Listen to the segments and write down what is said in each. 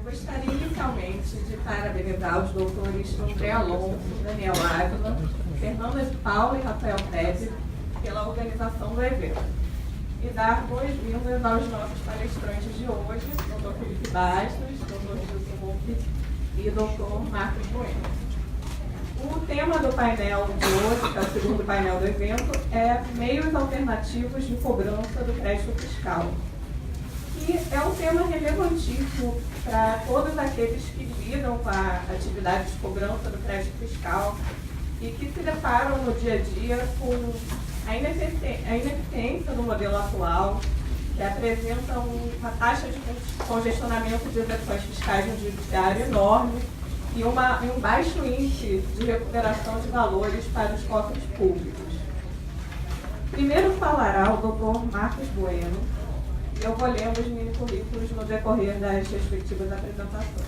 Gostaria inicialmente de parabenizar os doutores André Alonso, Daniel Ávila, Fernanda de Paula e Rafael Pepe pela organização do evento. E dar boas-vindas aos nossos palestrantes de hoje, Dr. Felipe Bastos, Dr. Gilson Wolff e Dr. Marcos Bueno. O tema do painel de hoje, que é o segundo painel do evento, é meios alternativos de cobrança do crédito fiscal. E é um tema relevantíssimo para todos aqueles que lidam com a atividade de cobrança do crédito fiscal e que se deparam no dia a dia com a ineficiência do modelo atual, que apresenta uma taxa de congestionamento de execuções fiscais no judiciário enorme e um baixo índice de recuperação de valores para os cofres públicos. Primeiro falará o Dr. Marcos Bueno. Eu vou lendo os mini currículos no decorrer das respectivas apresentações.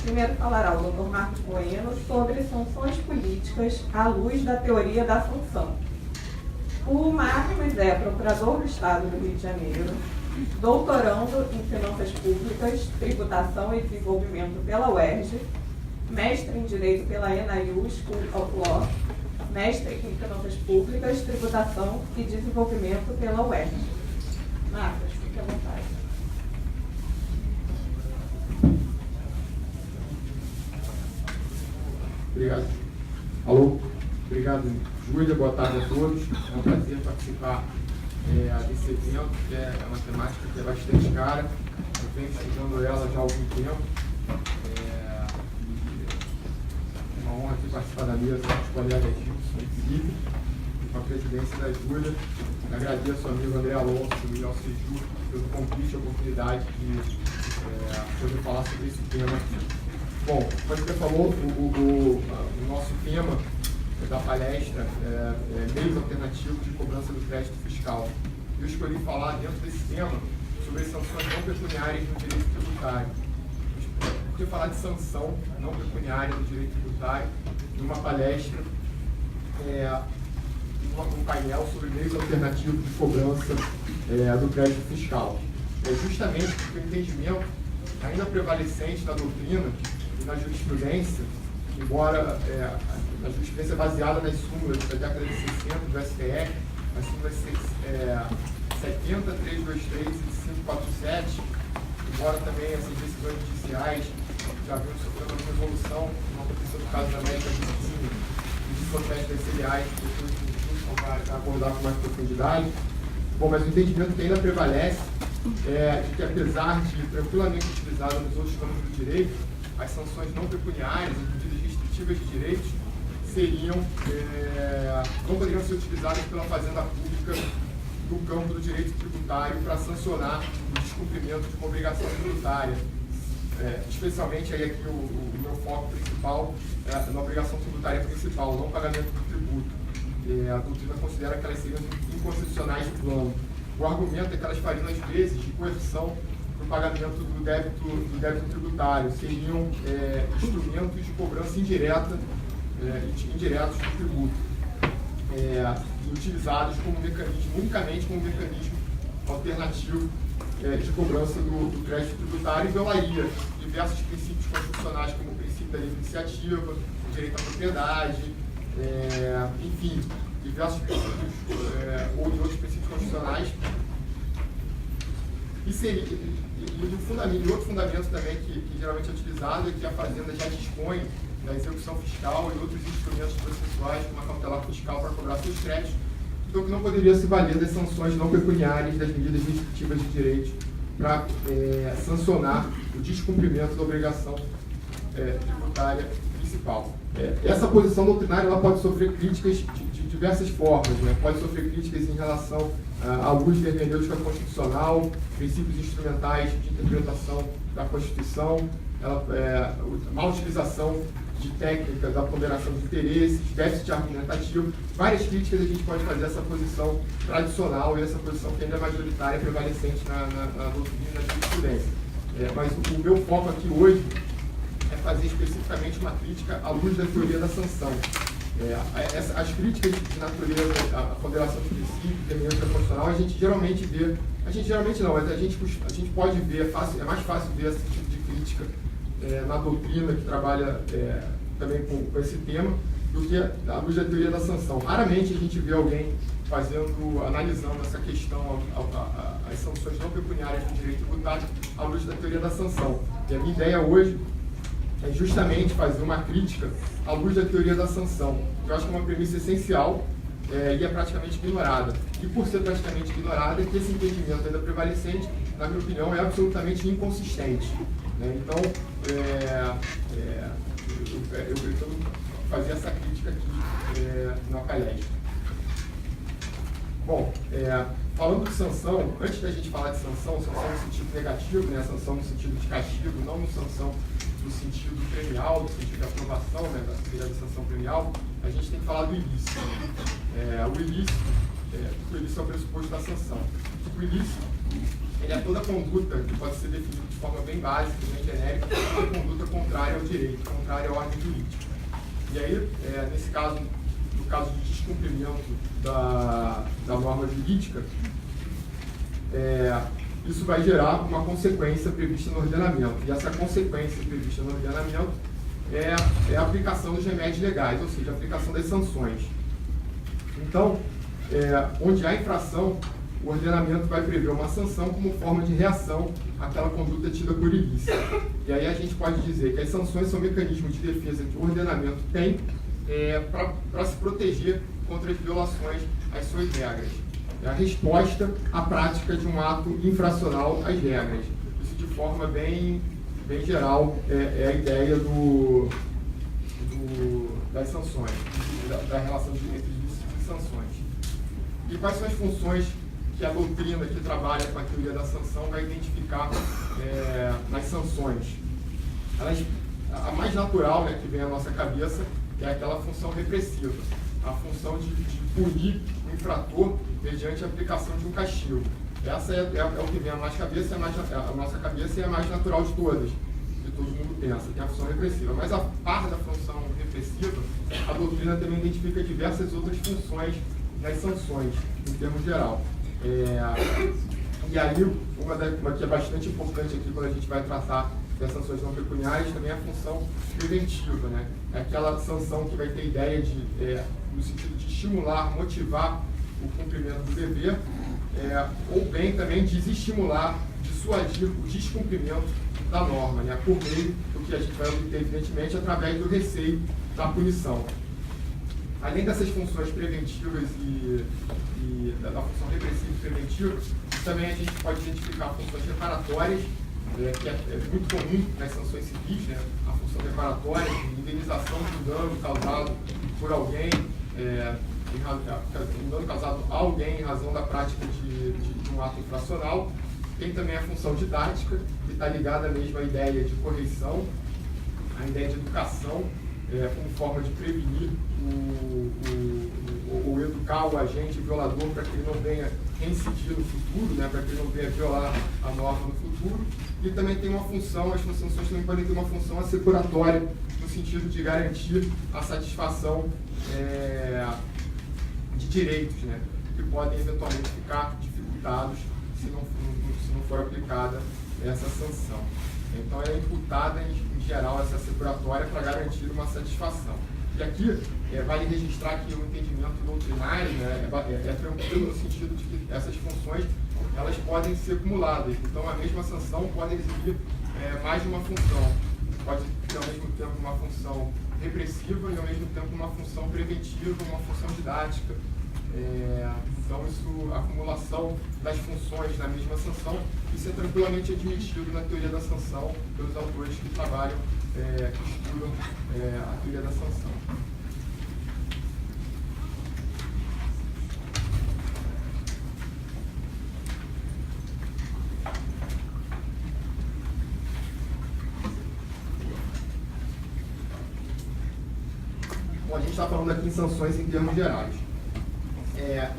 Primeiro falará o Dr. Marcos Bueno sobre sanções políticas à luz da teoria da sanção. O Marcos é procurador do Estado do Rio de Janeiro, doutorando em Finanças Públicas, Tributação e Desenvolvimento pela UERJ, mestre em Direito pela NIU School of Law, mestre em Finanças Públicas, Tributação e Desenvolvimento pela UERJ. Marcos, fique à vontade. Obrigado. Alô? Obrigado, Júlia. Boa tarde a todos. É um prazer participar desse evento, que é uma temática que é bastante cara. Eu venho estudando ela já há algum tempo. É uma honra aqui participar da mesa com os colegas Gilson e Felipe, com a presidência da Júlia. Agradeço ao amigo André Alonso e ao Seju pelo convite e a oportunidade de poder falar sobre esse tema aqui. Bom, como você falou, o nosso tema da palestra é meios alternativos de cobrança do crédito fiscal. Eu escolhi falar dentro desse tema sobre as sanções não pecuniárias no direito tributário. Por que falar de sanção não pecuniária no direito tributário numa palestra, um painel sobre meios alternativos de cobrança do crédito fiscal? Justamente porque o entendimento ainda prevalecente na doutrina e na jurisprudência, embora a jurisprudência baseada nas súmulas da década de 60 do STF, as súmulas 70, 323 e 547, embora também essas decisões judiciais já haviam sofrido uma resolução, uma proteção do caso da América Vizinha e de protestos filiais, que depois para abordar com mais profundidade. Bom, mas o entendimento que ainda prevalece é de que, apesar de tranquilamente utilizado nos outros campos do direito, as sanções não pecuniárias, as medidas restritivas de direitos, não poderiam ser utilizadas pela Fazenda Pública no campo do direito tributário para sancionar o descumprimento de uma obrigação tributária. Especialmente aí aqui o meu foco principal é na obrigação tributária principal, não pagamento do tributo. A doutrina considera que elas seriam inconstitucionais de plano. O argumento é que elas fariam, às vezes, de coerção para o pagamento do débito tributário, seriam instrumentos de cobrança indireta, indiretos do tributo, utilizados como mecanismo, unicamente como mecanismo alternativo de cobrança do crédito tributário, e violaria diversos princípios constitucionais, como o princípio da livre iniciativa, o direito à propriedade, enfim, diversos princípios ou outros princípios constitucionais. E outro fundamento também que geralmente é utilizado é que a Fazenda já dispõe da execução fiscal e outros instrumentos processuais, como a cautelar fiscal, para cobrar seus créditos, então que não poderia se valer das sanções não pecuniárias, das medidas restritivas de direito, para sancionar o descumprimento da obrigação tributária principal. Essa posição doutrinária ela pode sofrer críticas de diversas formas, né? Pode sofrer críticas em relação à luz da hermenêutica constitucional, princípios instrumentais de interpretação da Constituição, má utilização de técnicas da ponderação de interesses, déficit argumentativo. Várias críticas a gente pode fazer essa posição tradicional e essa posição que ainda é majoritária, prevalecente na doutrina e na jurisprudência. Mas o meu foco aqui hoje é fazer especificamente uma crítica à luz da teoria da sanção. As críticas de natureza, a ponderação de princípios, de hermenêutica constitucional, a gente geralmente vê, a gente pode ver, é mais fácil ver esse tipo de crítica na doutrina que trabalha também com esse tema, do que à luz da teoria da sanção. Raramente a gente vê alguém analisando essa questão, as sanções não pecuniárias do direito tributário à luz da teoria da sanção. E a minha ideia hoje é justamente fazer uma crítica à luz da teoria da sanção, que eu acho que é uma premissa essencial e é praticamente ignorada. E por ser praticamente ignorada, é que esse entendimento ainda prevalecente, na minha opinião, é absolutamente inconsistente. Né? Então, eu pretendo fazer essa crítica aqui na palestra. Bom, falando de sanção, antes da gente falar de sanção no sentido negativo, né, sanção no sentido de castigo, não no sanção no sentido premial, no sentido de aprovação, né, da sanção premial, a gente tem que falar do ilícito. O ilícito é o pressuposto da sanção. O ilícito, ele é toda conduta que pode ser definida de forma bem básica, bem genérica, toda conduta contrária ao direito, contrária à ordem jurídica. E aí, nesse caso, no caso de descumprimento da norma jurídica, isso vai gerar uma consequência prevista no ordenamento. E essa consequência prevista no ordenamento é a aplicação dos remédios legais, ou seja, a aplicação das sanções. Então, onde há infração, o ordenamento vai prever uma sanção como forma de reação àquela conduta tida por ilícita. E aí a gente pode dizer que as sanções são mecanismos de defesa que o ordenamento tem para se proteger contra as violações às suas regras. É a resposta à prática de um ato infracional às regras. Isso de forma bem geral é a ideia das sanções, da relação entre ilícitos e sanções. E quais são as funções que a doutrina que trabalha com a teoria da sanção vai identificar nas sanções? A mais natural, né, que vem à nossa cabeça é aquela função repressiva, a função de punir o infrator mediante a aplicação de um castigo. Essa é o que vem à nossa cabeça, a nossa cabeça é a mais natural de todas, que todo mundo pensa, que é a função repressiva. Mas a par da função repressiva, a doutrina também identifica diversas outras funções nas sanções, em termos geral. E aí, uma que é bastante importante aqui quando a gente vai tratar das sanções não pecuniárias, também é a função preventiva, né? É aquela sanção que vai ter ideia no sentido de estimular, motivar o cumprimento do dever, ou bem também desestimular, dissuadir o descumprimento da norma, né? Por meio do que a gente vai obter, evidentemente, através do receio da punição. Além dessas funções preventivas e da função repressiva e preventiva, também a gente pode identificar funções reparatórias, que é muito comum nas sanções civis, né? A função reparatória, indenização do dano causado por alguém, um dano causado a alguém em razão da prática de um ato infracional. Tem também a função didática, que está ligada mesmo à ideia de correção, à ideia de educação, como forma de prevenir ou educar o agente violador para que ele não venha reincidir no futuro, né, para que ele não venha violar a norma no futuro. E também tem uma função, as sanções também podem ter uma função assecuratória, no sentido de garantir a satisfação de direitos, né, que podem eventualmente ficar dificultados se não for aplicada essa sanção. Então, é imputada, em geral, essa assecuratória para garantir uma satisfação. E aqui, vale registrar que o entendimento doutrinário, né, é tranquilo no sentido de que essas funções elas podem ser acumuladas. Então, a mesma sanção pode exigir mais de uma função. Pode ter, ao mesmo tempo, uma função repressiva e, ao mesmo tempo, uma função preventiva, uma função didática. Então, a acumulação das funções na mesma sanção, isso é tranquilamente admitido na teoria da sanção pelos autores que trabalham, que estudam a teoria da sanção. Bom, a gente está falando aqui em sanções em termos gerais.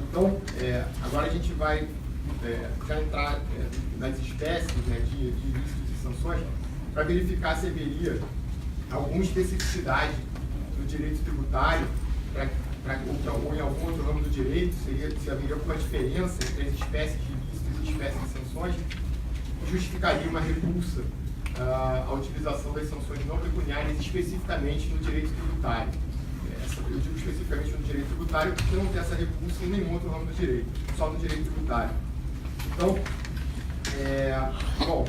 Então, agora a gente vai já entrar nas espécies, né, de ilícitos e sanções para verificar se haveria alguma especificidade no direito tributário ou em algum outro ramo do direito, se haveria alguma diferença entre as espécies de ilícitos e espécies de sanções que justificaria uma repulsa a utilização das sanções não pecuniárias especificamente no direito tributário. Eu digo especificamente no direito tributário porque não tem essa repulsa em nenhum outro ramo do direito, só no direito tributário. Então, bom,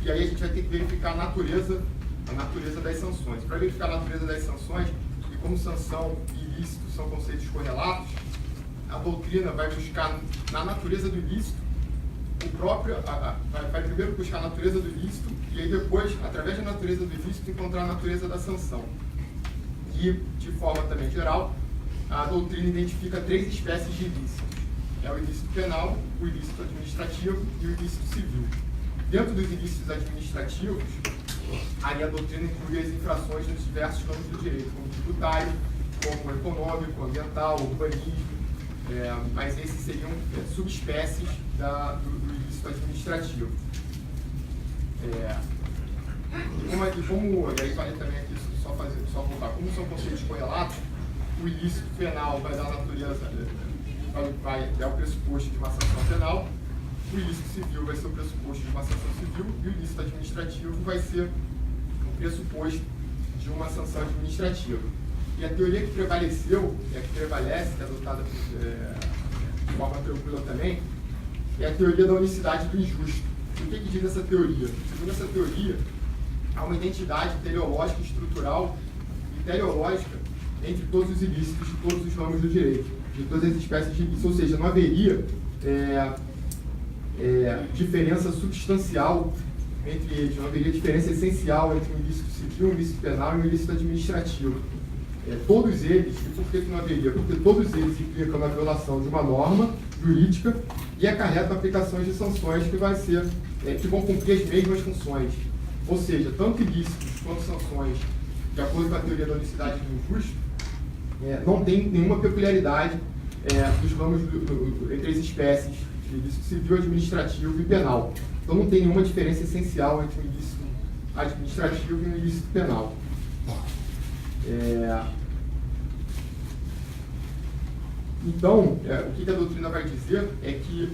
e aí a gente vai ter que verificar a natureza das sanções. Para verificar a natureza das sanções, e como sanção e ilícito são conceitos correlatos, a doutrina vai buscar na natureza do ilícito vai primeiro buscar a natureza do ilícito e aí depois, através da natureza do ilícito, encontrar a natureza da sanção. E, de forma também geral, a doutrina identifica 3 espécies de ilícitos. É o ilícito penal, o ilícito administrativo e o ilícito civil. Dentro dos ilícitos administrativos, aí a doutrina inclui as infrações nos diversos ramos do direito, como tributário, como econômico, ambiental, urbanismo, mas esses seriam subespécies do ilícito administrativo. E aí vale também aqui só voltar, como são conceitos correlatos, o ilícito penal vai dar natureza, é o pressuposto de uma sanção penal, o ilícito civil vai ser o pressuposto de uma sanção civil e o ilícito administrativo vai ser o pressuposto de uma sanção administrativa. E a teoria que prevaleceu, e a que prevalece, que é adotada de forma tranquila também, é a teoria da unicidade do injusto. O que diz essa teoria? Segundo essa teoria, há uma identidade teleológica, estrutural e teleológica entre todos os ilícitos de todos os ramos do direito, de todas as espécies de ilícitos, ou seja, não haveria diferença substancial entre eles, não haveria diferença essencial entre um ilícito civil, um ilícito penal e um ilícito administrativo. Todos eles, e por que não haveria? Porque todos eles implicam na violação de uma norma jurídica e acarretam aplicações de sanções que vão cumprir as mesmas funções. Ou seja, tanto ilícitos quanto sanções, de acordo com a teoria da unicidade do injusto, não tem nenhuma peculiaridade dos ramos entre as espécies de ilícito civil, administrativo e penal. Então não tem nenhuma diferença essencial entre um ilícito administrativo e um ilícito penal. Então, o que a doutrina vai dizer é que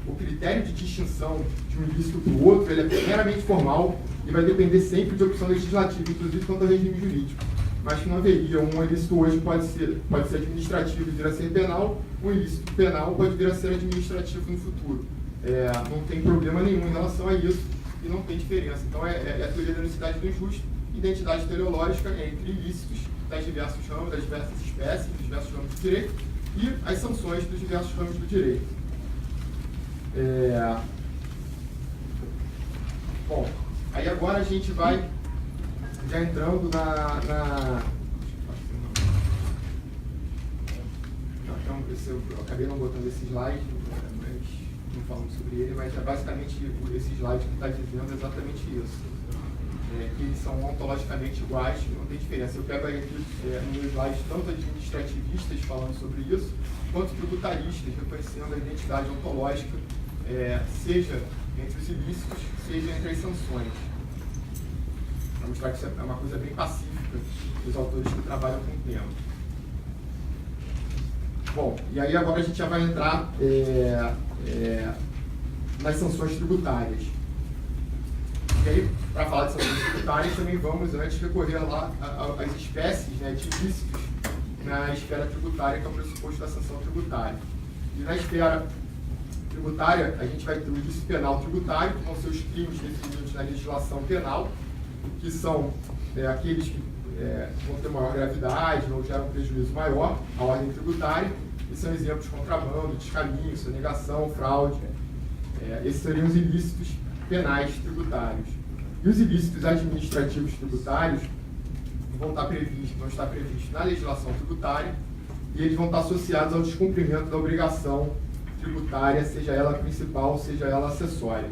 o critério de distinção de um ilícito para o outro ele é meramente formal e vai depender sempre de opção legislativa, inclusive quanto ao regime jurídico. Mas que não haveria um ilícito hoje pode ser administrativo e vir a ser penal, um ilícito penal pode vir a ser administrativo no futuro. Não tem problema nenhum em relação a isso e não tem diferença. Então, é a teoria da unicidade do injusto, identidade teleológica entre ilícitos das diversos ramos, das diversas espécies, dos diversos ramos do direito e as sanções dos diversos ramos do direito. Bom, aí agora a gente vai já entrando eu acabei não botando esse slide, mas não falamos sobre ele, mas é basicamente esse slide que está dizendo exatamente isso. Que eles são ontologicamente iguais, não tem diferença. Eu pego aí aqui no slide tanto administrativistas falando sobre isso, quanto tributaristas, reconhecendo a identidade ontológica, seja entre os ilícitos, seja entre as sanções. Para mostrar que isso é uma coisa bem pacífica dos autores que trabalham com o tema. Bom, e aí agora a gente já vai entrar nas sanções tributárias. E aí, para falar de sanções tributárias, também vamos antes recorrer lá às espécies de ilícitos na esfera tributária, que é o pressuposto da sanção tributária. E na esfera tributária, a gente vai ter o ilícito penal tributário, que vão ser os crimes definidos na legislação penal, que são aqueles que vão ter maior gravidade, não geram prejuízo maior à ordem tributária, e são exemplos de contrabando, descaminho, sonegação, fraude. Esses seriam os ilícitos penais tributários. E os ilícitos administrativos tributários vão estar previstos na legislação tributária e eles vão estar associados ao descumprimento da obrigação tributária, seja ela principal, seja ela acessória.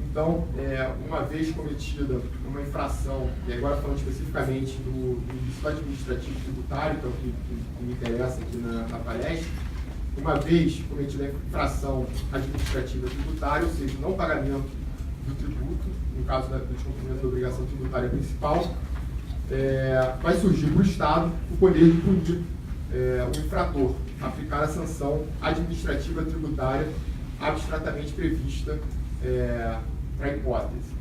Então, uma vez cometida uma infração, e agora falando especificamente do ilícito administrativo tributário, que é o que me interessa aqui na palestra, uma vez cometida a infração administrativa tributária, ou seja, não pagamento do tributo, no caso do descumprimento da obrigação tributária principal, vai surgir para o Estado o poder de punir o infrator aplicar a sanção administrativa tributária abstratamente prevista para a hipótese.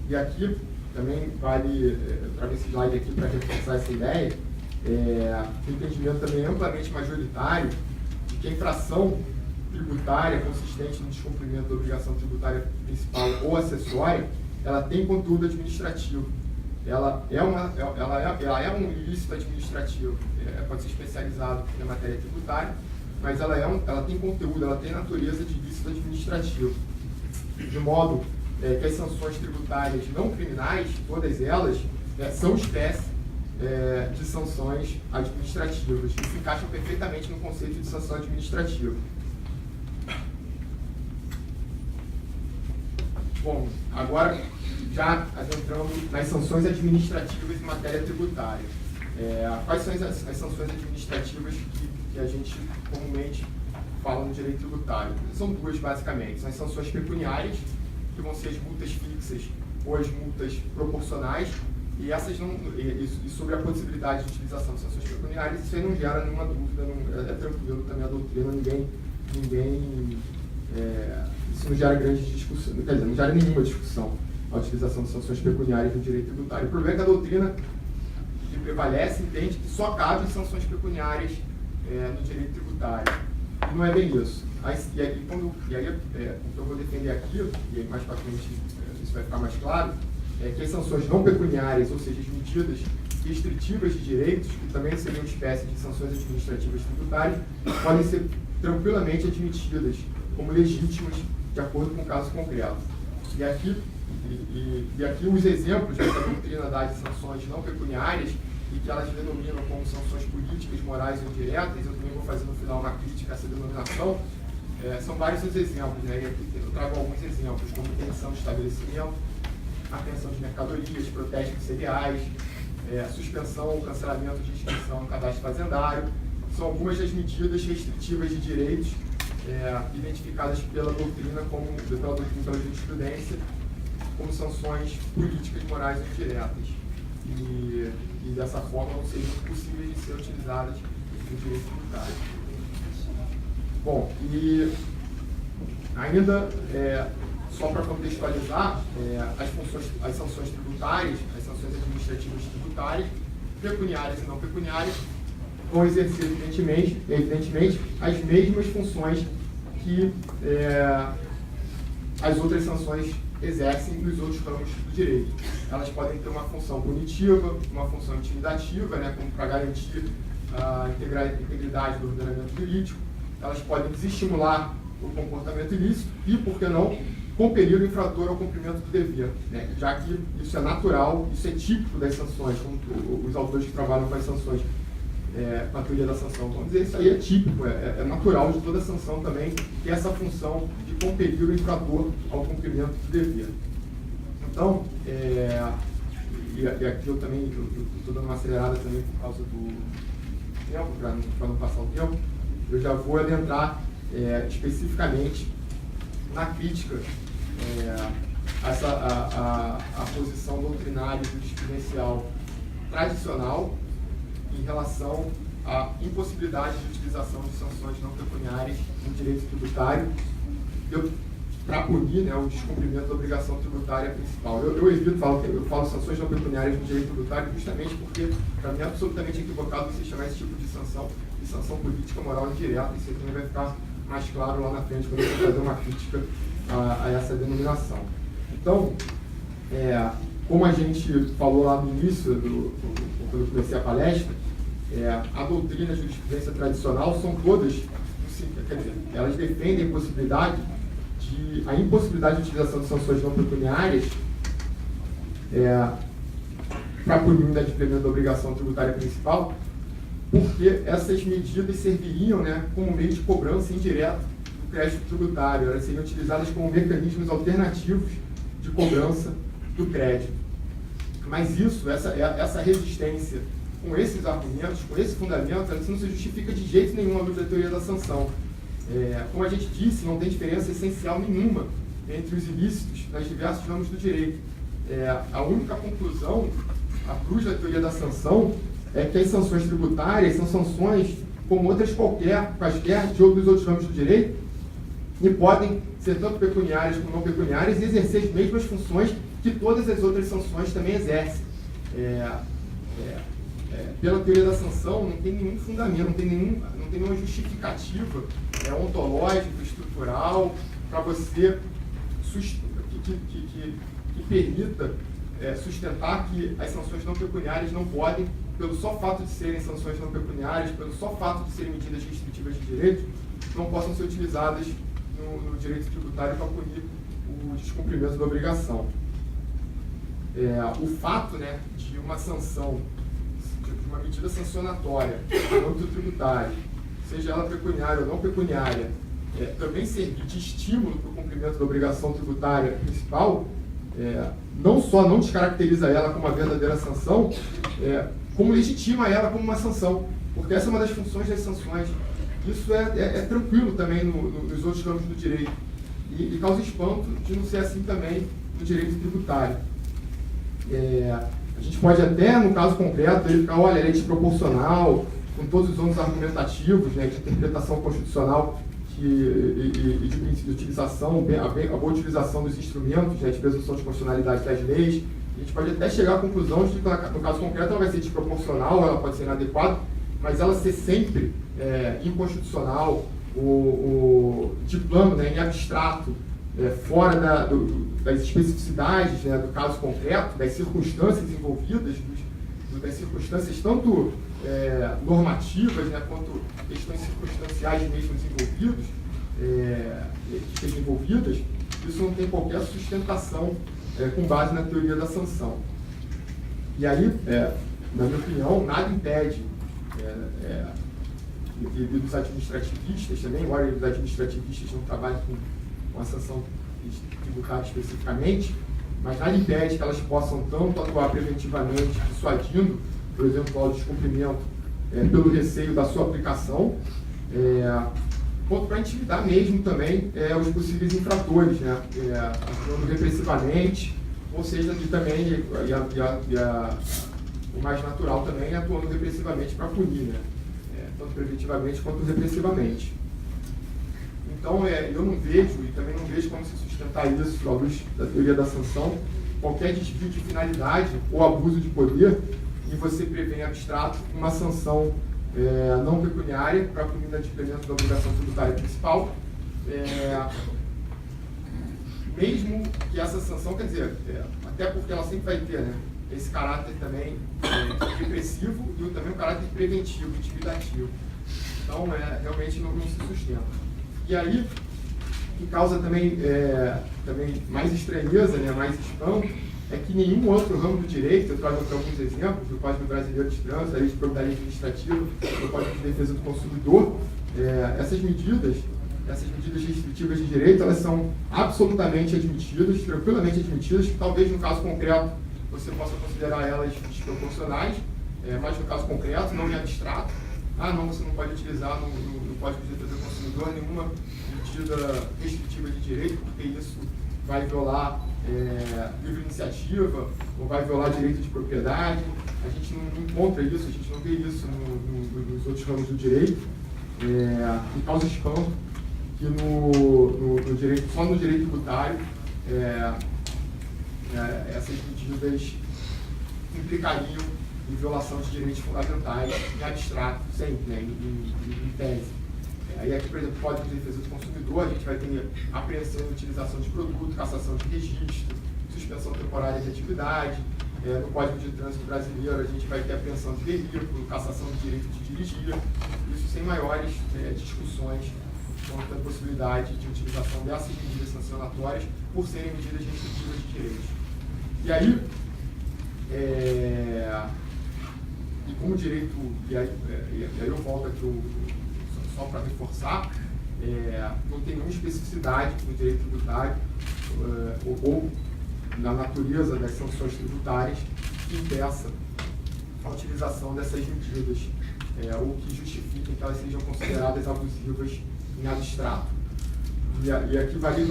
E aqui também vale, eu trago esse slide aqui para reforçar essa ideia, o entendimento também amplamente majoritário de que a infração tributária consistente no descumprimento da obrigação tributária principal ou acessória, ela tem conteúdo administrativo. Ela é um ilícito administrativo, pode ser especializado na matéria tributária, mas ela tem conteúdo, ela tem natureza de ilícito administrativo. De modo que as sanções tributárias não criminais, todas elas, são espécie de sanções administrativas, que se encaixam perfeitamente no conceito de sanção administrativa. Bom, agora já adentrando nas sanções administrativas em matéria tributária. Quais são as sanções administrativas que a gente comumente fala no direito tributário? São duas, basicamente. São as sanções pecuniárias, que vão ser as multas fixas ou as multas proporcionais, e essas não, e sobre a possibilidade de utilização de sanções pecuniárias, isso aí não gera nenhuma dúvida, é tranquilo também a doutrina, isso não gera grande discussão, quer dizer, não gera nenhuma discussão a utilização de sanções pecuniárias no direito tributário. O problema é que a doutrina que prevalece entende que só cabem sanções pecuniárias no direito tributário. E não é bem isso. E aí, o que eu vou defender aqui, e aí mais para frente isso vai ficar mais claro, é que as sanções não pecuniárias, ou seja, as medidas restritivas de direitos, que também seriam uma espécie de sanções administrativas tributárias, podem ser tranquilamente admitidas como legítimas de acordo com o caso concreto. E aqui os exemplos que a doutrina dá de sanções não pecuniárias, e que elas denominam como sanções políticas, morais ou indiretas, eu também vou fazer no final uma crítica a essa denominação, são vários os exemplos, né? E aqui eu trago alguns exemplos, como interdição de estabelecimento, apreensão de mercadorias, protesto de cereais, suspensão ou cancelamento de inscrição no cadastro fazendário. São algumas das medidas restritivas de direitos identificadas pela doutrina, pela jurisprudência, como sanções políticas, morais ou indiretas. E dessa forma não seriam possíveis de ser utilizadas no direito tributário. Bom, e ainda, só para contextualizar, as sanções tributárias, as sanções administrativas tributárias, pecuniárias e não pecuniárias, vão exercer, evidentemente, as mesmas funções que as outras sanções exercem nos outros ramos do direito. Elas podem ter uma função punitiva, uma função intimidativa, né, como para garantir a integridade do ordenamento jurídico. Elas podem desestimular o comportamento ilícito e, por que não, compelir o infrator ao cumprimento do dever, né, já que isso é natural, isso é típico das sanções, como os autores que trabalham com as sanções, com a teoria da sanção vão dizer, isso aí é típico, é natural de toda sanção também, que é essa função de compelir o infrator ao cumprimento do dever. Então, e aqui eu também estou dando uma acelerada também por causa do tempo, para não passar o tempo, eu já vou adentrar especificamente na crítica a posição doutrinária e jurisprudencial tradicional em relação à impossibilidade de utilização de sanções não pecuniárias no direito tributário para punir, né, o descumprimento da obrigação tributária principal. Eu falo sanções não pecuniárias no direito tributário justamente porque, para mim, é absolutamente equivocado você chamar esse tipo de sanção política, moral indireta. Isso aqui vai ficar mais claro lá na frente quando eu for fazer uma crítica a essa denominação. Então, como a gente falou lá no início, quando eu comecei a palestra, a doutrina e a jurisprudência tradicional são todas, quer dizer, elas defendem a impossibilidade de utilização de sanções não pecuniárias para punir o inadimplemento da obrigação tributária principal, porque essas medidas serviriam, né, como meio de cobrança indireta do crédito tributário. Elas seriam utilizadas como mecanismos alternativos de cobrança do crédito. Mas essa resistência com esses argumentos, com esse fundamento, ela não se justifica de jeito nenhum à luz da teoria da sanção. Como a gente disse, não tem diferença essencial nenhuma entre os ilícitos nas diversos ramos do direito. a única conclusão, a cruz da teoria da sanção, é que as sanções tributárias são sanções como outras quaisquer de outros ramos do direito, e podem ser tanto pecuniárias como não pecuniárias e exercer as mesmas funções que todas as outras sanções também exercem. Pela teoria da sanção, não tem nenhum fundamento, não tem nenhuma justificativa ontológica, estrutural, para você que permita sustentar que as sanções não pecuniárias não podem, pelo só fato de serem sanções não pecuniárias, pelo só fato de serem medidas restritivas de direito, não possam ser utilizadas no direito tributário para punir o descumprimento da obrigação. O fato, né, de uma sanção, de uma medida sancionatória no âmbito tributário, seja ela pecuniária ou não pecuniária, também servir de estímulo para o cumprimento da obrigação tributária principal, não só não descaracteriza ela como uma verdadeira sanção, como legitima ela como uma sanção, porque essa é uma das funções das sanções. Isso é tranquilo também nos outros campos do direito e causa espanto de não ser assim também no direito tributário. A gente pode até, no caso concreto, verificar, olha, a lei desproporcional, com todos os ônus argumentativos, né, de interpretação constitucional e de utilização, a boa utilização dos instrumentos, né, de presunção de constitucionalidade das leis. A gente pode até chegar à conclusão de que, no caso concreto, ela vai ser desproporcional, ela pode ser inadequada, mas ela ser sempre inconstitucional, de plano, né, em abstrato, fora das especificidades, né, do caso concreto, das circunstâncias envolvidas, das circunstâncias tanto normativas, né, quanto questões circunstanciais mesmo envolvidas, isso não tem qualquer sustentação com base na teoria da sanção. E aí, na minha opinião, nada impede dos administrativistas também, embora os administrativistas não trabalhem com a sanção tributária especificamente, mas nada impede que elas possam tanto atuar preventivamente, dissuadindo, por exemplo, ao descumprimento pelo receio da sua aplicação, quanto para intimidar mesmo também os possíveis infratores, né, atuando repressivamente, ou seja, também, o mais natural também, atuando repressivamente para punir, né, tanto preventivamente quanto repressivamente. Então, eu não vejo, e também não vejo como se sustentar isso, à luz da teoria da sanção, qualquer desvio de finalidade ou abuso de poder, e você prevê em abstrato uma sanção não pecuniária para punir o inadimplemento da obrigação tributária principal, mesmo que essa sanção, quer dizer, até porque ela sempre vai ter, né, esse caráter também repressivo e também o caráter preventivo, intimidativo. Então, realmente não se sustenta. E aí, que causa também mais estranheza, né, mais espanto, é que nenhum outro ramo do direito, eu trago aqui alguns exemplos, do Código Brasileiro de Trânsito, a Lei de Propriedade Administrativa, do Código de Defesa do Consumidor, essas medidas restritivas de direito, elas são absolutamente admitidas, tranquilamente admitidas, que talvez no caso concreto você possa considerar elas desproporcionais, mas no caso concreto, não em abstrato. Não, você não pode utilizar no Código de Defesa do Consumidor nenhuma medida restritiva de direito, porque isso vai violar livre iniciativa, ou vai violar direito de propriedade. A gente não encontra isso, a gente não vê isso nos outros ramos do direito. E causa espanto que no direito, só no direito tributário, essas medidas implicariam em violação de direitos fundamentais em abstrato, sempre, né, em tese. Aí aqui, por exemplo, Código de Defesa do Consumidor, a gente vai ter apreensão e utilização de produto, cassação de registro, suspensão temporária de atividade. No Código de Trânsito Brasileiro, a gente vai ter apreensão de veículo, cassação de direito de dirigir, isso sem maiores discussões quanto à possibilidade de utilização dessas medidas sancionatórias por serem medidas restritivas de direitos. E aí, e como direito, e aí eu volto aqui só para reforçar, não tem nenhuma especificidade no direito tributário ou na natureza das sanções tributárias que impeça a utilização dessas medidas ou que justifiquem que elas sejam consideradas abusivas em abstrato. E aqui vale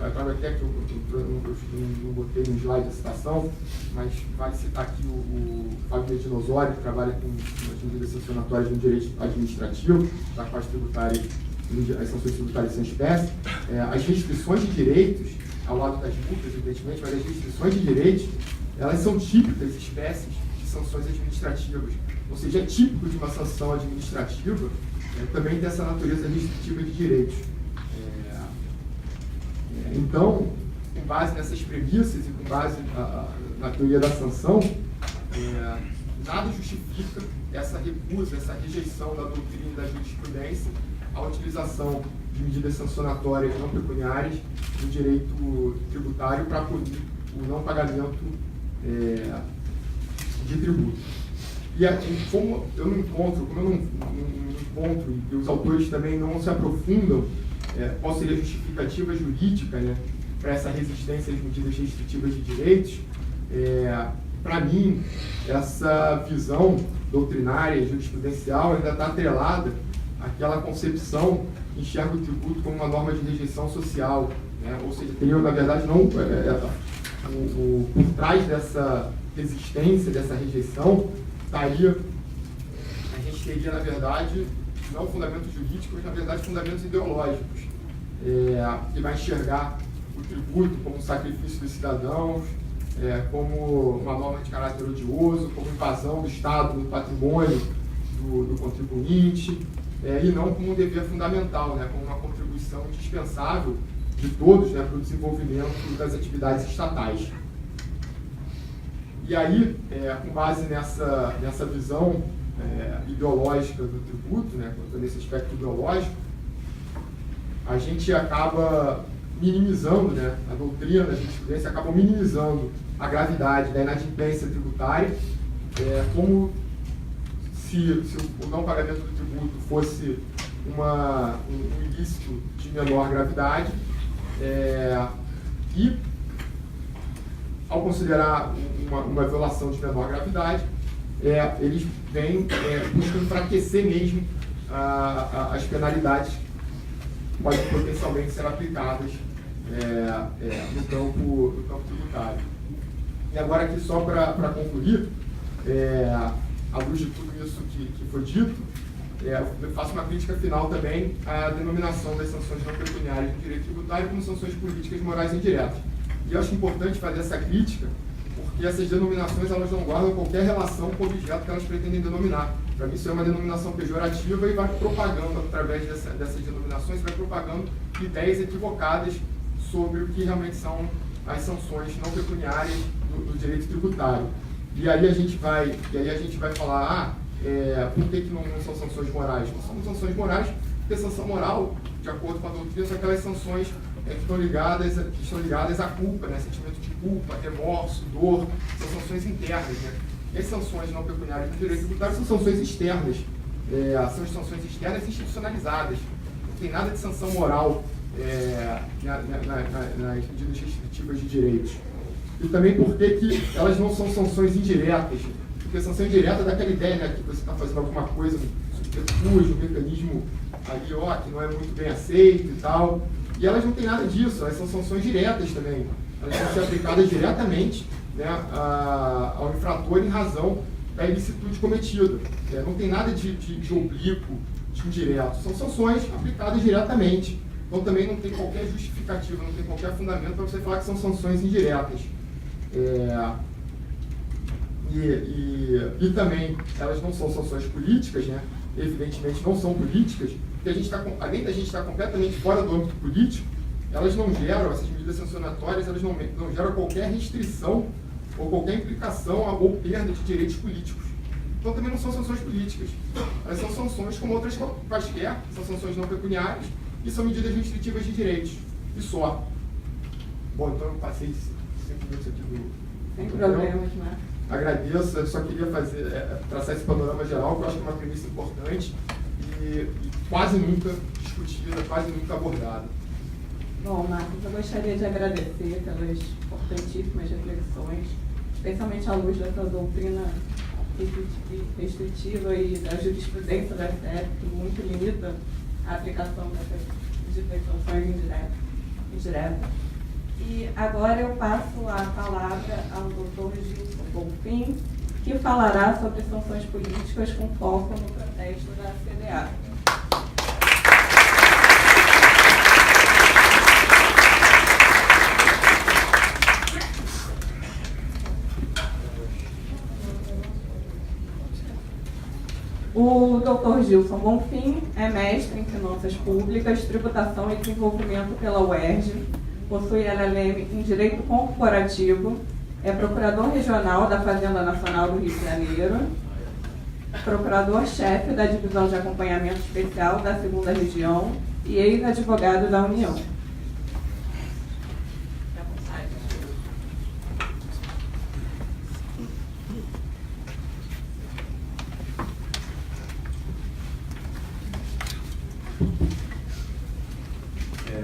agora até que eu não botei no slide a citação, mas vale citar aqui o Fábio Medina Osório, que trabalha com as medidas sancionatórias no direito administrativo, da parte tributária, as sanções tributárias sem espécie. As restrições de direitos, ao lado das multas, evidentemente, mas as restrições de direitos, elas são típicas espécies de sanções administrativas. Ou seja, é típico de uma sanção administrativa também ter essa natureza restritiva de direitos. Então, com base nessas premissas e com base na teoria da sanção, nada justifica essa recusa, essa rejeição da doutrina e da jurisprudência à utilização de medidas sancionatórias não pecuniárias no direito tributário para punir o não pagamento de tributo. E como eu não encontro, e os autores também não se aprofundam qual seria a justificativa jurídica, né, para essa resistência às medidas restritivas de direitos, para mim, essa visão doutrinária e jurisprudencial ainda está atrelada àquela concepção que enxerga o tributo como uma norma de rejeição social, né? Ou seja, teria, na verdade, não, por trás dessa resistência, dessa rejeição, a gente teria, na verdade, não fundamentos jurídicos, mas, na verdade, fundamentos ideológicos, que vai enxergar o tributo como um sacrifício dos cidadãos, como uma norma de caráter odioso, como invasão do Estado no patrimônio do contribuinte, e não como um dever fundamental, né, como uma contribuição indispensável de todos, né, para o desenvolvimento das atividades estatais. E aí, com base nessa visão ideológica do tributo, né, nesse aspecto ideológico, a gente acaba minimizando, né, a doutrina da jurisprudência acaba minimizando a gravidade da inadimplência tributária, como se o não pagamento do tributo fosse um ilícito de menor gravidade, e ao considerar uma violação de menor gravidade, eles vêm buscando enfraquecer mesmo as penalidades que podem potencialmente ser aplicadas no campo tributário. E agora aqui, só para concluir, à luz de tudo isso que foi dito, eu faço uma crítica final também à denominação das sanções não pecuniárias no direito tributário como sanções políticas, morais e indiretas. E eu acho importante fazer essa crítica, porque essas denominações elas não guardam qualquer relação com o objeto que elas pretendem denominar. Para mim, isso é uma denominação pejorativa e vai propagando, através dessas denominações, vai propagando ideias equivocadas sobre o que realmente são as sanções não pecuniárias do direito tributário. E aí a gente vai falar, por que não são sanções morais? Não são sanções morais, porque sanção moral, de acordo com a doutrina, são aquelas sanções que estão ligadas à culpa, né? Sentimento de culpa, remorso, dor, são sanções internas, né? E as sanções não pecuniárias do direito tributário são sanções externas, são sanções externas institucionalizadas. Não tem nada de sanção moral nas medidas restritivas de direitos. E também porque elas não são sanções indiretas, porque sanção indireta é daquela ideia, né, que você está fazendo alguma coisa, um subterfúgio, um mecanismo ali, que não é muito bem aceito e tal. E elas não têm nada disso, elas são sanções diretas também. Elas vão ser aplicadas diretamente, né, ao infrator em razão da ilicitude cometida. Não tem nada de oblíquo, de indireto. São sanções aplicadas diretamente. Então também não tem qualquer justificativa, não tem qualquer fundamento para você falar que são sanções indiretas. E também elas não são sanções políticas, né? Evidentemente não são políticas, porque além da gente estar completamente fora do âmbito político, elas não geram, essas medidas sancionatórias, elas não geram qualquer restrição ou qualquer implicação ou perda de direitos políticos. Então também não são sanções políticas. Elas são sanções como outras quaisquer, são sanções não pecuniárias e são medidas restritivas de direitos. E só. Bom, então eu passei 5 minutos aqui do... Sem problemas, né? Agradeço, eu só queria traçar esse panorama geral, que eu acho que é uma premissa importante e quase nunca discutida, quase nunca abordada. Bom, Marcos, eu gostaria de agradecer pelas importantíssimas reflexões, especialmente à luz dessa doutrina restritiva e da jurisprudência da STF, que muito limita a aplicação dessas das sanções indiretas. E agora eu passo a palavra ao Dr. Gilson Bonfim, que falará sobre sanções políticas com foco no protesto da CDA. O Dr. Gilson Bonfim é mestre em Finanças Públicas, Tributação e Desenvolvimento pela UERJ, possui LLM em Direito Corporativo, é Procurador Regional da Fazenda Nacional do Rio de Janeiro, Procurador-Chefe da Divisão de Acompanhamento Especial da 2ª Região e ex-advogado da União.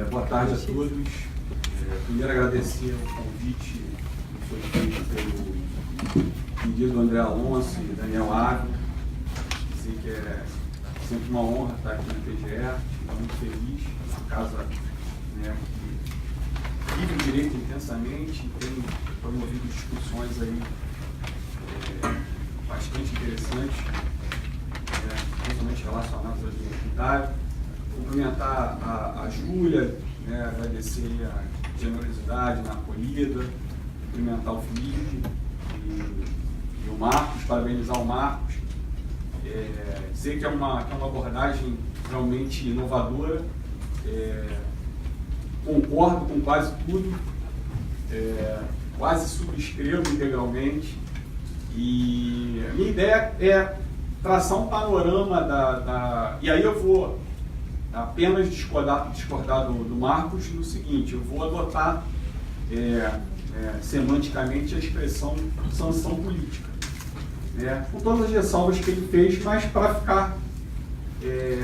Boa tarde a todos. Primeiro agradecer o convite que foi feito pelo querido André Alonso e Daniel Ávila. Dizer que é sempre uma honra estar aqui na PGE, estou muito feliz, uma casa, né, que vive o direito intensamente e tem promovido discussões aí bastante interessantes, principalmente relacionadas ao direito tributário. Cumprimentar a Júlia, né, agradecer a generosidade na acolhida, cumprimentar o Felipe e o Marcos, parabenizar o Marcos, dizer que é uma abordagem realmente inovadora, concordo com quase tudo, quase subscrevo integralmente, e a minha ideia é traçar um panorama e aí eu vou apenas discordar do Marcos no seguinte: eu vou adotar semanticamente a expressão sanção política, com todas as ressalvas que ele fez, mas para ficar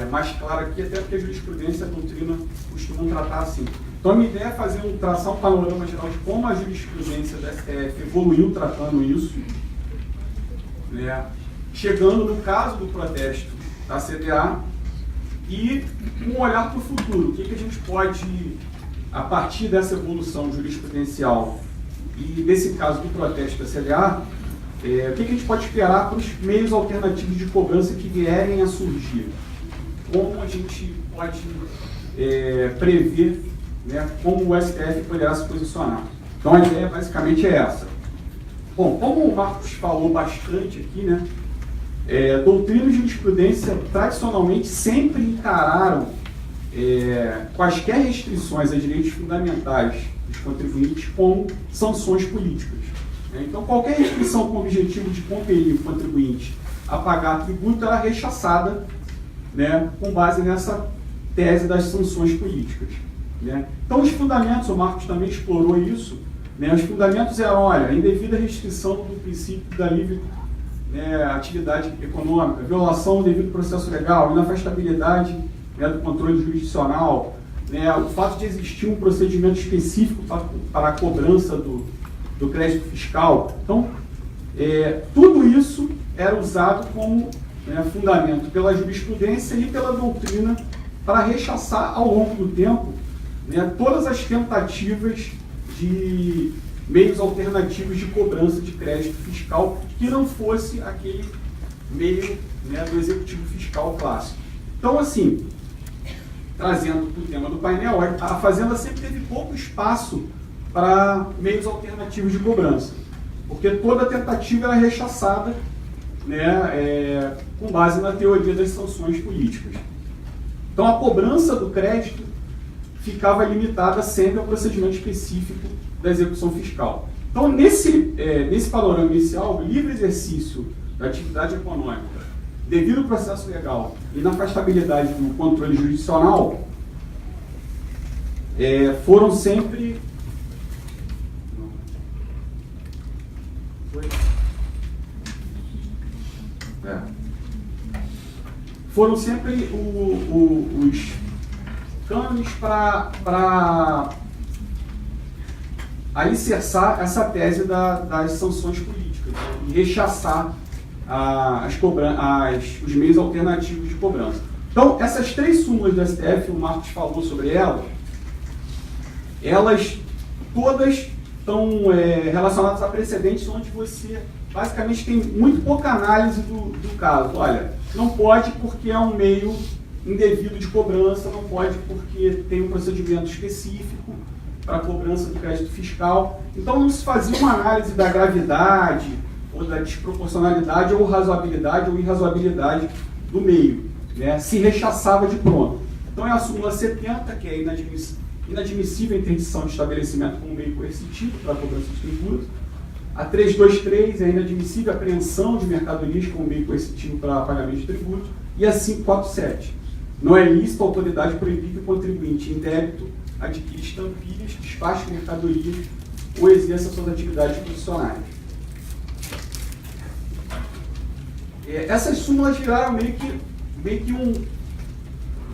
mais claro aqui, até porque a jurisprudência e a doutrina costumam tratar assim. Então a minha ideia é traçar um panorama geral de como a jurisprudência da STF evoluiu tratando isso, chegando no caso do protesto da CDA, e um olhar para o futuro. O que a gente pode, a partir dessa evolução jurisprudencial e desse caso do protesto da CDA, o que a gente pode esperar para os meios alternativos de cobrança que vierem a surgir? Como a gente pode prever, como o STF poderá se posicionar? Então a ideia basicamente é essa. Bom, como o Marcos falou bastante aqui, doutrina e jurisprudência tradicionalmente sempre encararam quaisquer restrições a direitos fundamentais dos contribuintes como sanções políticas. Então, qualquer restrição com o objetivo de compelir o contribuinte a pagar tributo era rechaçada, com base nessa tese das sanções políticas. Então, os fundamentos, o Marcos também explorou isso, os fundamentos eram, olha, indevida restrição do princípio da livre atividade econômica, violação do devido processo legal, inafastabilidade do controle jurisdicional, o fato de existir um procedimento específico para a cobrança do crédito fiscal. Então, tudo isso era usado como fundamento pela jurisprudência e pela doutrina para rechaçar ao longo do tempo todas as tentativas de meios alternativos de cobrança de crédito fiscal que não fosse aquele meio do executivo fiscal clássico. Então, assim, trazendo para o tema do painel, a Fazenda sempre teve pouco espaço para meios alternativos de cobrança, porque toda tentativa era rechaçada com base na teoria das sanções políticas. Então, a cobrança do crédito ficava limitada sempre ao procedimento específico da execução fiscal. Então, nesse panorama inicial, o livre exercício da atividade econômica, devido ao processo legal e na afastabilidade do controle jurisdicional, foram sempre... Foram sempre os cânones para alicerçar essa tese das sanções políticas e rechaçar os meios alternativos de cobrança. Então, essas 3 súmulas do STF, o Marcos falou sobre elas todas estão relacionadas a precedentes onde você basicamente tem muito pouca análise do caso. Olha, não pode porque é um meio indevido de cobrança, não pode porque tem um procedimento específico para a cobrança do crédito fiscal. Então não se fazia uma análise da gravidade, ou da desproporcionalidade, ou razoabilidade ou irrazoabilidade do meio, né? Se rechaçava de pronto. Então é a súmula 70, que é inadmissível a interdição de estabelecimento como meio coercitivo para a cobrança dos tributos. A 323 é inadmissível a apreensão de mercadorias como meio coercitivo para pagamento de tributos. E a 547. Não é lícito a autoridade proibir que o contribuinte em débito adquira estampilhas, despache mercadorias ou exerça suas atividades profissionais. Essas súmulas viraram meio que um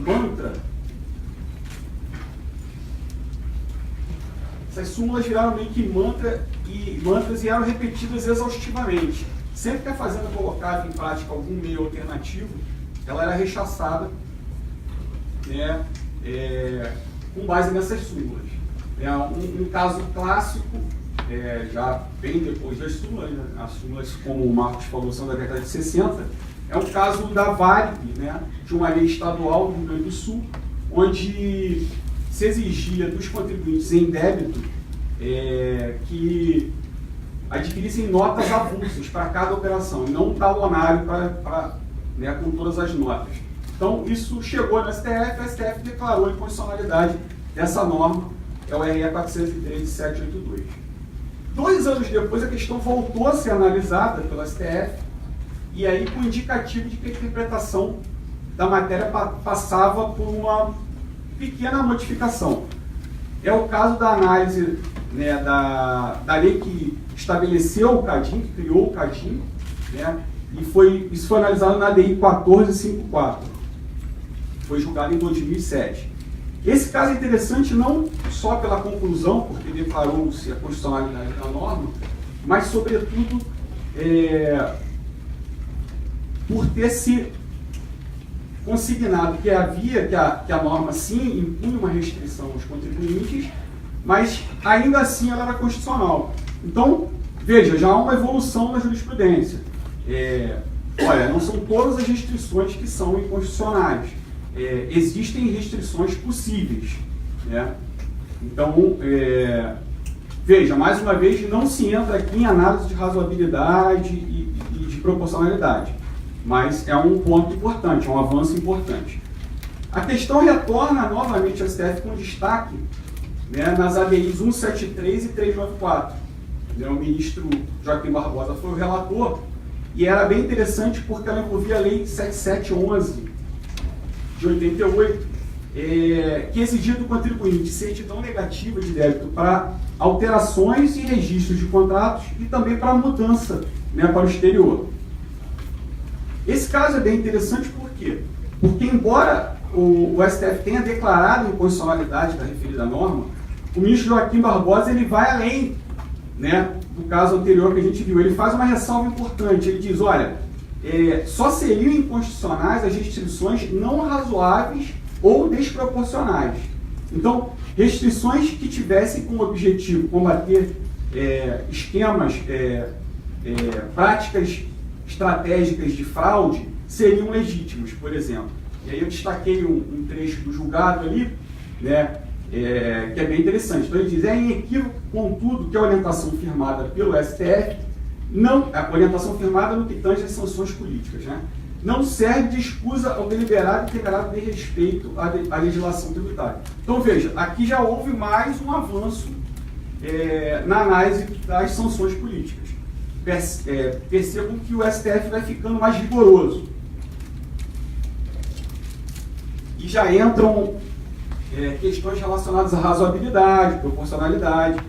mantra. Essas súmulas viraram meio que mantras e eram repetidas exaustivamente. Sempre que a Fazenda colocava em prática algum meio alternativo, ela era rechaçada, né, com base nessas súmulas. Um caso clássico, já bem depois das súmulas, né, as súmulas, como o Marcos falou, são da década de 60, é o caso da Varig, né, de uma lei estadual do Rio Grande do Sul, onde se exigia dos contribuintes em débito que adquirissem notas avulsas para cada operação, e não um talonário né, com todas as notas. Então, isso chegou no STF, o STF declarou a inconstitucionalidade dessa norma, é o RE 403 de 782. 2 anos depois, a questão voltou a ser analisada pelo STF, e aí com o indicativo de que a interpretação da matéria passava por uma pequena modificação. É o caso da análise, né, da lei que estabeleceu o CADIM, que criou o CADIM, né, e isso foi analisado na DI 1454. Foi julgado em 2007. Esse caso é interessante não só pela conclusão, porque declarou-se a constitucionalidade da norma, mas, sobretudo, por ter se consignado que a norma sim impunha uma restrição aos contribuintes, mas ainda assim ela era constitucional. Então, veja, já há uma evolução na jurisprudência. Olha, não são todas as restrições que são inconstitucionais. Existem restrições possíveis, né? Então, veja, mais uma vez, não se entra aqui em análise de razoabilidade e de proporcionalidade, mas é um ponto importante, é um avanço importante. A questão retorna novamente ao STF com destaque, né, nas ADIs 173 e 394. Né, o ministro Joaquim Barbosa foi o relator, e era bem interessante porque ela envolvia a Lei 7711 de 88, que exigia do contribuinte certidão negativa de débito para alterações e registros de contratos e também para mudança, né, para o exterior. Esse caso é bem interessante por quê? Porque, embora o STF tenha declarado a inconstitucionalidade da referida norma, o ministro Joaquim Barbosa ele vai além, né, do caso anterior que a gente viu. Ele faz uma ressalva importante. Ele diz, olha, só seriam inconstitucionais as restrições não razoáveis ou desproporcionais. Então, restrições que tivessem como objetivo combater esquemas, práticas estratégicas de fraude seriam legítimos, por exemplo. E aí eu destaquei um trecho do julgado ali, né, que é bem interessante. Então ele diz, inequívoco, contudo, que a orientação firmada pelo STF, a orientação firmada no que tange às sanções políticas, né, não serve de escusa ao deliberado e integrado de respeito à legislação tributária. Então veja, aqui já houve mais um avanço na análise das sanções políticas. Percebam que o STF vai ficando mais rigoroso. E já entram questões relacionadas à razoabilidade, proporcionalidade.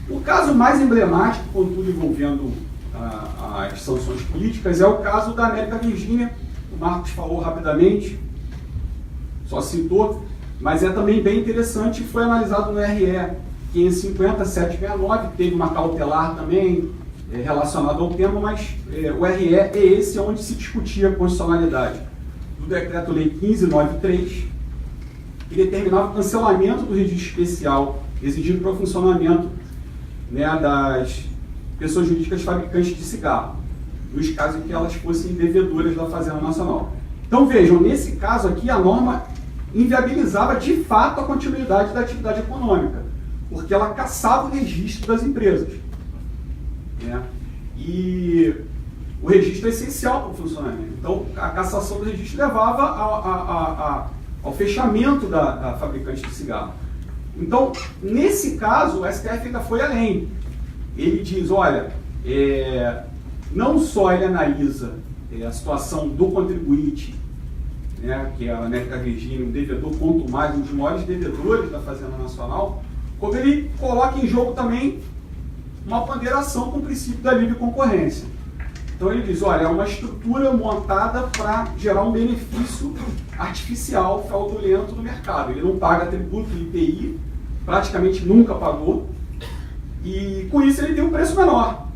O caso mais emblemático, contudo, envolvendo as sanções políticas, é o caso da América Virgínia. O Marcos falou rapidamente, só citou, mas é também bem interessante, foi analisado no RE 550-769, teve uma cautelar também relacionada ao tema, mas o RE é esse onde se discutia a constitucionalidade. do Decreto-Lei 1593, que determinava o cancelamento do registro especial exigido para o funcionamento, né, das pessoas jurídicas fabricantes de cigarro, nos casos em que elas fossem devedoras da Fazenda Nacional. Então vejam, nesse caso aqui a norma inviabilizava de fato a continuidade da atividade econômica, porque ela caçava o registro das empresas, né? E o registro é essencial para o funcionamento. Então a cassação do registro levava ao fechamento da fabricante de cigarro. Então, nesse caso, o STF ainda foi além. Ele diz, olha, não só ele analisa a situação do contribuinte, né, que é a América Regina, um devedor, quanto mais, um dos maiores devedores da Fazenda Nacional, como ele coloca em jogo também uma ponderação com o princípio da livre concorrência. Então ele diz, olha, é uma estrutura montada para gerar um benefício artificial, fraudulento no mercado. Ele não paga tributo de IPI, praticamente nunca pagou, e com isso ele tem um preço menor.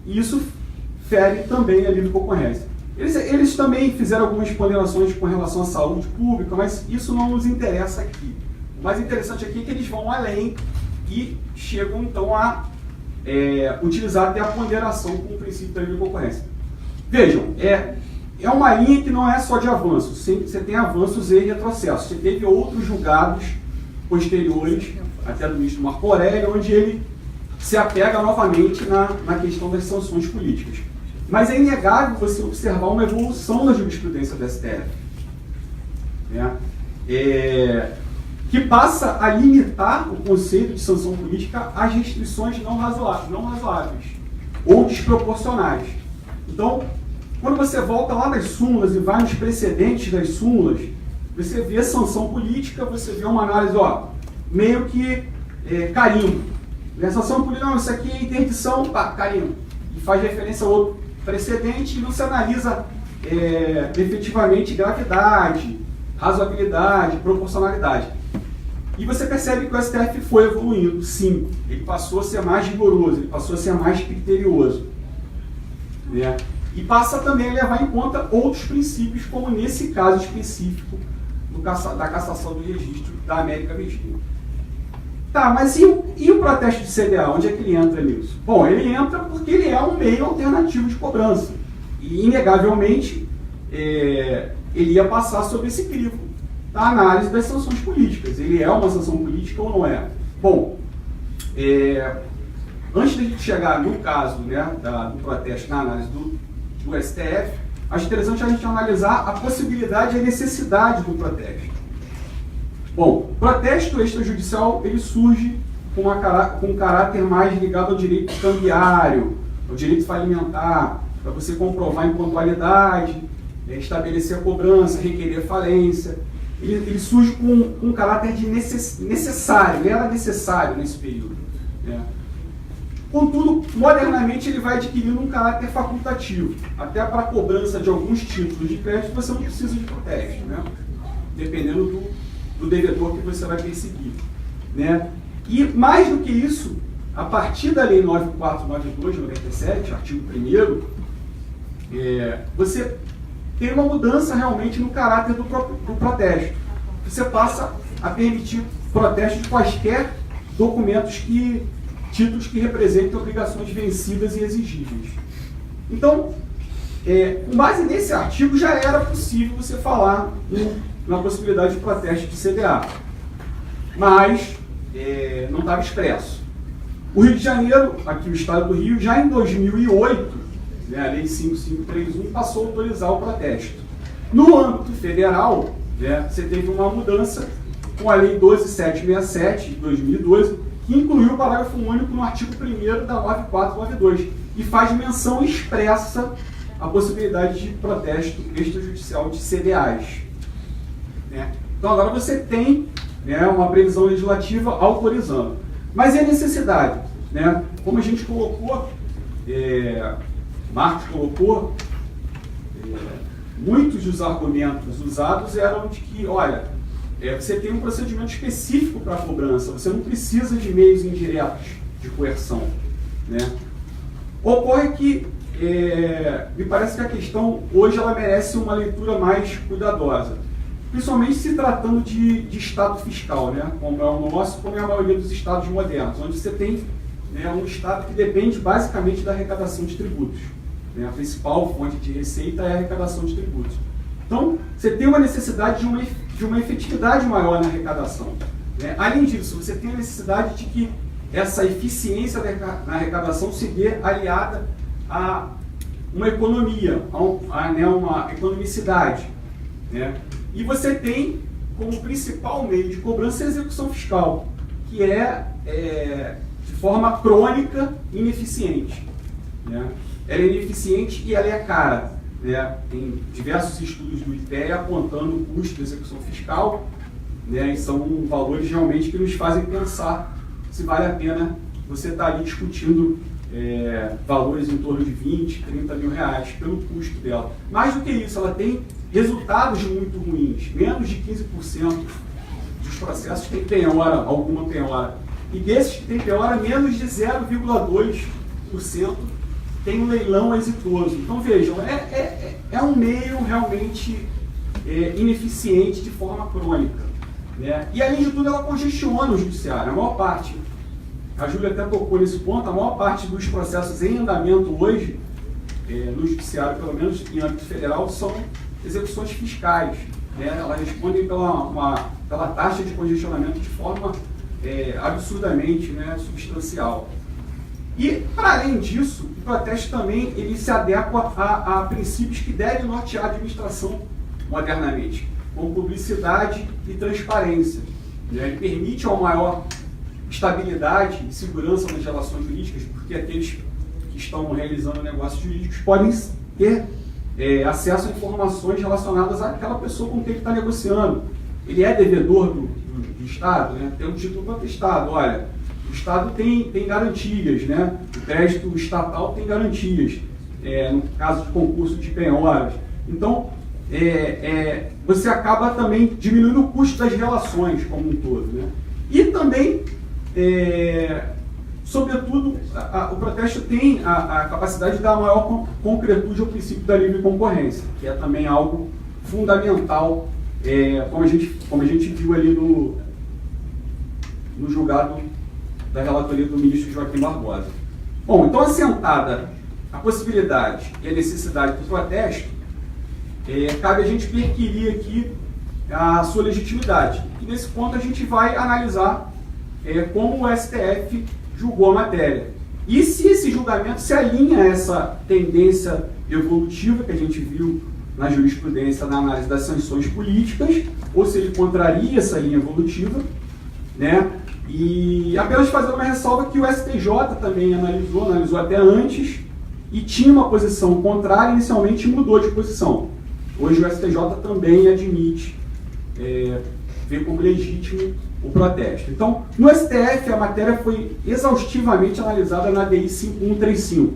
E isso fere também a livre concorrência. Eles também fizeram algumas ponderações com relação à saúde pública, mas isso não nos interessa aqui. O mais interessante aqui é que eles vão além e chegam então a utilizar até a ponderação com o princípio da livre concorrência. Vejam, é uma linha que não é só de avanços, você tem avanços e retrocessos. Você teve outros julgados posteriores, até do ministro Marco Aurélio, onde ele se apega novamente na questão das sanções políticas. Mas é inegável você observar uma evolução da jurisprudência do STF, né? Que passa a limitar o conceito de sanção política às restrições não razoáveis ou desproporcionais. Então, quando você volta lá nas súmulas e vai nos precedentes das súmulas, você vê sanção política, você vê uma análise, meio que carimbo. A sanção política, não, isso aqui é interdição, carimbo. E faz referência a outro precedente e não se analisa efetivamente gravidade, razoabilidade, proporcionalidade. E você percebe que o STF foi evoluindo, sim. Ele passou a ser mais rigoroso, ele passou a ser mais criterioso, né? E passa também a levar em conta outros princípios, como nesse caso específico da cassação do registro da América Virgínia. Tá, mas e o protesto de CDA? Onde é que ele entra nisso? Bom, ele entra porque ele é um meio alternativo de cobrança. E, inegavelmente, ele ia passar sobre esse crivo da análise das sanções políticas. Ele é uma sanção política ou não é? Bom, antes de a gente chegar no caso, né, do protesto na análise do STF, acho interessante a gente analisar a possibilidade e a necessidade do protesto. Bom, o protesto extrajudicial ele surge com um caráter mais ligado ao direito cambiário, ao direito falimentar, para você comprovar impontualidade, estabelecer a cobrança, requerer falência. Ele surge com um caráter de necessário, ele era necessário nesse período, né? Contudo, modernamente ele vai adquirindo um caráter facultativo. Até para a cobrança de alguns títulos de crédito você não precisa de protesto, né? Dependendo do devedor que você vai perseguir, né? E mais do que isso, a partir da Lei 9492 de 97, artigo 1º, você tem uma mudança realmente no caráter do protesto. Você passa a permitir protesto de quaisquer títulos que representem obrigações vencidas e exigíveis. Então, com base nesse artigo, já era possível você falar na possibilidade de protesto de CDA. Mas não estava expresso. O Rio de Janeiro, aqui o Estado do Rio, já em 2008, né, a Lei 5531 passou a autorizar o protesto. No âmbito federal, né, você teve uma mudança com a Lei 12767 de 2012, que incluiu o parágrafo único no artigo 1º da 9492 e faz menção expressa à possibilidade de protesto extrajudicial de CDAs. Né? Então agora você tem, né, uma previsão legislativa autorizando. Mas e a necessidade? Né? Como a gente colocou, Marcos colocou, muitos dos argumentos usados eram de que, olha, você tem um procedimento específico para a cobrança, você não precisa de meios indiretos de coerção, né? Ocorre que me parece que a questão hoje ela merece uma leitura mais cuidadosa, principalmente se tratando de estado fiscal, né? Como é o nosso, como é a maioria dos estados modernos, onde você tem, né, um estado que depende basicamente da arrecadação de tributos, né? A principal fonte de receita é a arrecadação de tributos. Então, você tem uma necessidade de uma efetividade maior na arrecadação, né? Além disso, você tem a necessidade de que essa eficiência na arrecadação se dê aliada a uma economia, né, uma economicidade, né? E você tem como principal meio de cobrança a execução fiscal, que é de forma crônica ineficiente, né? Ela é ineficiente e ela é cara, né? Tem diversos estudos do IPEA apontando o custo da execução fiscal, né? E são valores realmente que nos fazem pensar se vale a pena você estar ali discutindo valores em torno de 20, 30 mil reais pelo custo dela. Mais do que isso, ela tem resultados muito ruins. Menos de 15% dos processos tem penhora, alguma penhora. E desses que tem penhora, menos de 0,2% tem um leilão exitoso. Então vejam, é um meio realmente ineficiente de forma crônica, né? E além de tudo, ela congestiona o judiciário. A maior parte, a Júlia até tocou nesse ponto, a maior parte dos processos em andamento hoje, no judiciário, pelo menos em âmbito federal, são execuções fiscais, né? Elas respondem pela taxa de congestionamento de forma absurdamente, né, substancial. E, para além disso, o protesto também ele se adequa a princípios que devem nortear a administração modernamente, como publicidade e transparência, né? Ele permite uma maior estabilidade e segurança nas relações jurídicas, porque aqueles que estão realizando negócios jurídicos podem ter acesso a informações relacionadas àquela pessoa com quem ele está negociando. Ele é devedor do Estado, né? Tem um título protestado. Olha, o Estado tem garantias, né? O crédito estatal tem garantias, no caso de concurso de penhoras. Então, você acaba também diminuindo o custo das relações como um todo, né? E também, sobretudo, o protesto tem a capacidade de dar maior concretude ao princípio da livre concorrência, que é também algo fundamental, como a gente viu ali no julgado da relatoria do ministro Joaquim Barbosa. Bom, então, assentada a possibilidade e a necessidade do protesto, cabe a gente perquirir aqui a sua legitimidade. E nesse ponto a gente vai analisar como o STF julgou a matéria. E se esse julgamento se alinha a essa tendência evolutiva que a gente viu na jurisprudência na análise das sanções políticas, ou se ele contraria essa linha evolutiva, né? E apenas fazer uma ressalva que o STJ também analisou até antes, e tinha uma posição contrária inicialmente e mudou de posição. Hoje o STJ também admite ver como legítimo o protesto. Então, no STF, a matéria foi exaustivamente analisada na DI 5135,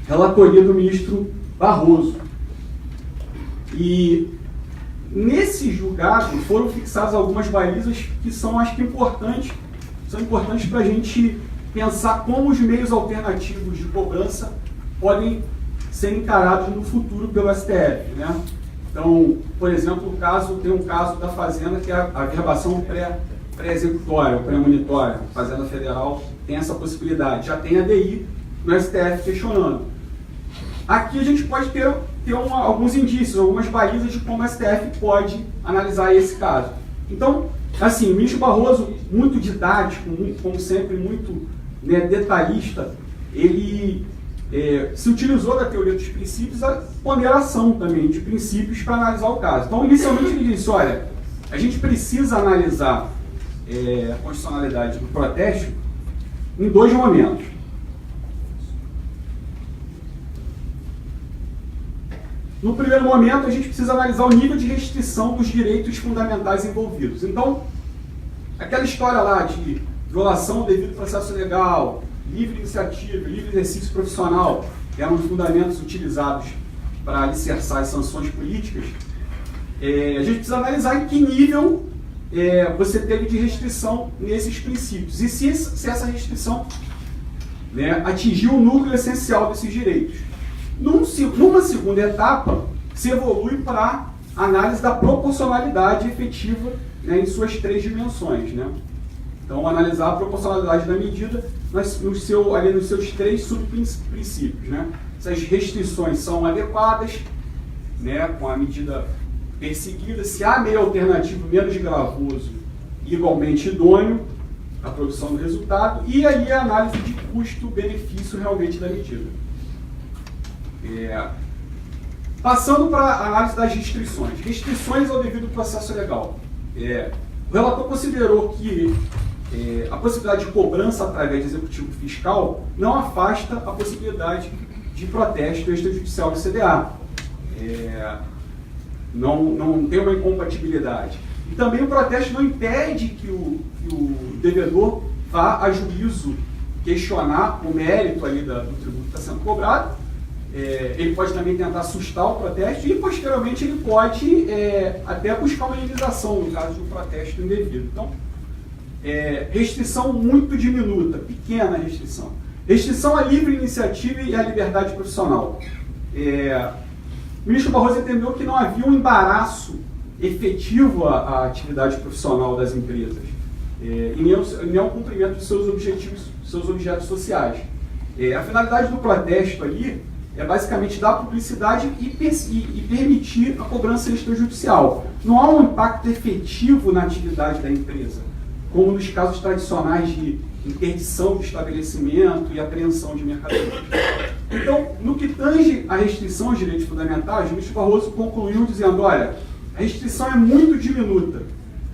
relatoria do ministro Barroso. E nesse julgado foram fixadas algumas balizas que são, acho que, importantes para a gente pensar como os meios alternativos de cobrança podem ser encarados no futuro pelo STF, né? Então, por exemplo, tem um caso da Fazenda, que é a verbação pré-executória, ou pré-monitória. A Fazenda Federal tem essa possibilidade. Já tem a DI no STF questionando. Aqui a gente pode ter alguns indícios, algumas balizas de como o STF pode analisar esse caso. Então, assim, o ministro Barroso, muito didático, como sempre, muito, né, detalhista, ele se utilizou da teoria dos princípios, a ponderação também de princípios para analisar o caso. Então, inicialmente ele disse, olha, a gente precisa analisar a constitucionalidade do protesto em dois momentos. No primeiro momento, a gente precisa analisar o nível de restrição dos direitos fundamentais envolvidos. Então, aquela história lá de violação do devido processo legal, livre iniciativa, livre exercício profissional, que eram os fundamentos utilizados para alicerçar as sanções políticas, a gente precisa analisar em que nível você teve de restrição nesses princípios. E se essa restrição, né, atingiu o núcleo essencial desses direitos. Numa segunda etapa, se evolui para a análise da proporcionalidade efetiva, né, em suas 3 dimensões. Né? Então, analisar a proporcionalidade da medida nos seus 3 subprincípios. Né? Se as restrições são adequadas, né, com a medida perseguida, se há meio alternativo menos gravoso e igualmente idôneo à produção do resultado, e aí a análise de custo-benefício realmente da medida. Passando para a análise das restrições. Restrições ao devido processo legal. O relator considerou que a possibilidade de cobrança através do executivo fiscal não afasta a possibilidade de protesto extrajudicial do CDA. Não tem uma incompatibilidade. E também o protesto não impede que o devedor vá a juízo questionar o mérito ali do tributo que está sendo cobrado. Ele pode também tentar assustar o protesto e, posteriormente, ele pode até buscar uma indenização no caso de um protesto indevido. Então, restrição muito diminuta, pequena restrição. Restrição à livre iniciativa e à liberdade profissional. O ministro Barroso entendeu que não havia um embaraço efetivo à atividade profissional das empresas e nem ao cumprimento de seus objetos sociais. A finalidade do protesto ali é basicamente dar publicidade e permitir a cobrança extrajudicial. Não há um impacto efetivo na atividade da empresa, como nos casos tradicionais de interdição de estabelecimento e apreensão de mercadorias. Então, no que tange à restrição aos direitos fundamentais, o ministro Barroso concluiu dizendo, olha, a restrição é muito diminuta.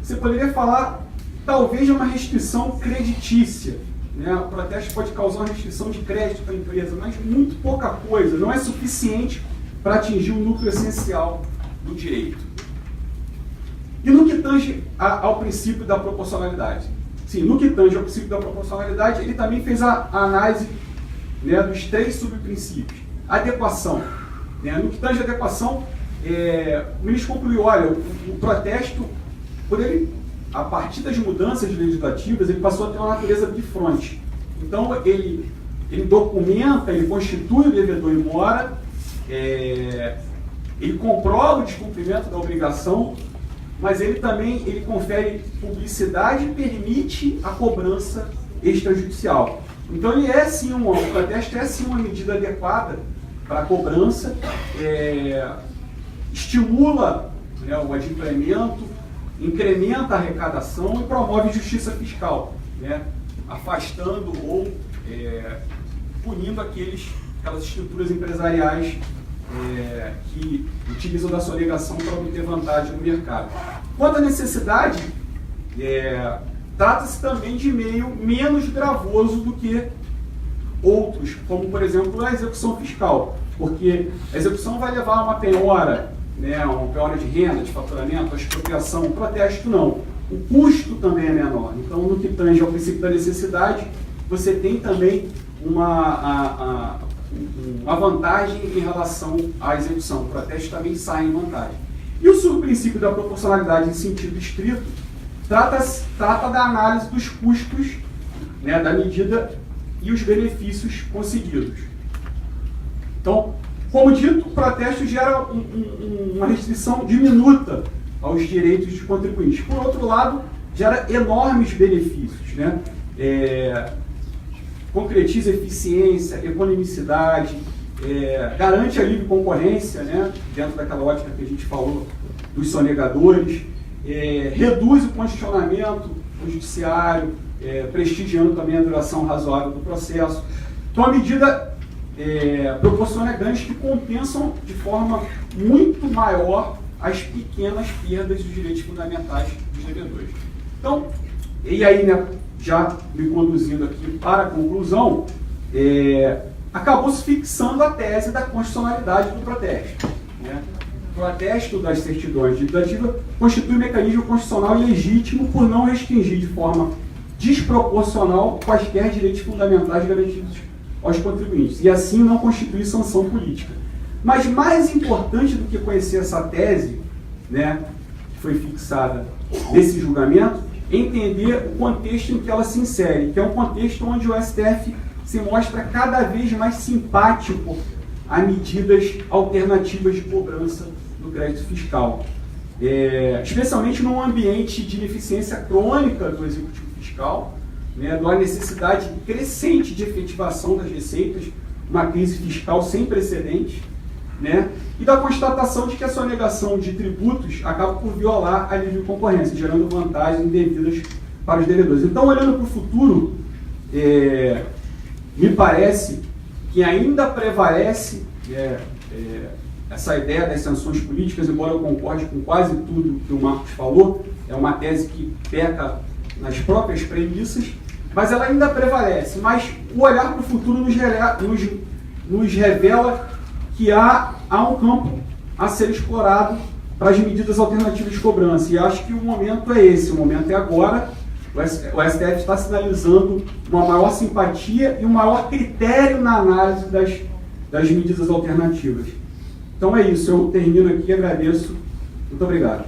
Você poderia falar, talvez, de uma restrição creditícia. Né? O protesto pode causar uma restrição de crédito para a empresa, mas muito pouca coisa, não é suficiente para atingir o núcleo essencial do direito. E no que tange ao princípio da proporcionalidade? Sim, no que tange ao princípio da proporcionalidade, ele também fez a análise, né, dos 3 subprincípios. Adequação. Né? No que tange à adequação, o ministro concluiu, olha, o protesto, por ele, a partir das mudanças legislativas, ele passou a ter uma natureza bifronte. Então, ele documenta, ele constitui o devedor em mora, ele comprova o descumprimento da obrigação, mas ele também confere publicidade e permite a cobrança extrajudicial. Então, o protesto é sim uma medida adequada para a cobrança, estimula, né, o adimplemento, incrementa a arrecadação e promove justiça fiscal, né, afastando ou punindo aquelas estruturas empresariais que utilizam da sonegação para obter vantagem no mercado. Quanto à necessidade, trata-se também de meio menos gravoso do que outros, como, por exemplo, a execução fiscal, porque a execução vai levar a uma penhora, né, uma penhora de renda, de faturamento, a expropriação, o protesto não. O custo também é menor. Então, no que tange ao princípio da necessidade, você tem também uma vantagem em relação à execução. O protesto também sai em vantagem. E o subprincípio da proporcionalidade em sentido estrito trata da análise dos custos, né, da medida e os benefícios conseguidos. Então, como dito, o protesto gera uma restrição diminuta aos direitos dos contribuintes. Por outro lado, gera enormes benefícios, né? Concretiza eficiência, economicidade, garante a livre concorrência, né, dentro daquela ótica que a gente falou dos sonegadores, reduz o congestionamento do judiciário, prestigiando também a duração razoável do processo. Então, a medida proporciona ganhos que compensam de forma muito maior as pequenas perdas dos direitos fundamentais dos devedores. Então, e aí, né, já me conduzindo aqui para a conclusão, acabou-se fixando a tese da constitucionalidade do protesto. Né? O protesto das certidões ditativas constitui um mecanismo constitucional legítimo por não restringir de forma desproporcional quaisquer direitos fundamentais garantidos aos contribuintes, e assim não constitui sanção política. Mas mais importante do que conhecer essa tese, né, que foi fixada nesse julgamento, é entender o contexto em que ela se insere, que é um contexto onde o STF se mostra cada vez mais simpático a medidas alternativas de cobrança do crédito fiscal. Especialmente num ambiente de ineficiência crônica do Executivo Fiscal, né, da necessidade crescente de efetivação das receitas, uma crise fiscal sem precedentes, né, e da constatação de que a sonegação de tributos acaba por violar a livre concorrência, gerando vantagens indevidas para os devedores. Então, olhando para o futuro, me parece que ainda prevalece essa ideia das sanções políticas, embora eu concorde com quase tudo que o Marcos falou, é uma tese que peca nas próprias premissas, mas ela ainda prevalece. Mas o olhar para o futuro nos revela que há um campo a ser explorado para as medidas alternativas de cobrança. E acho que o momento é esse, o momento é agora. O STF está sinalizando uma maior simpatia e um maior critério na análise das medidas alternativas. Então é isso, eu termino aqui e agradeço. Muito obrigado.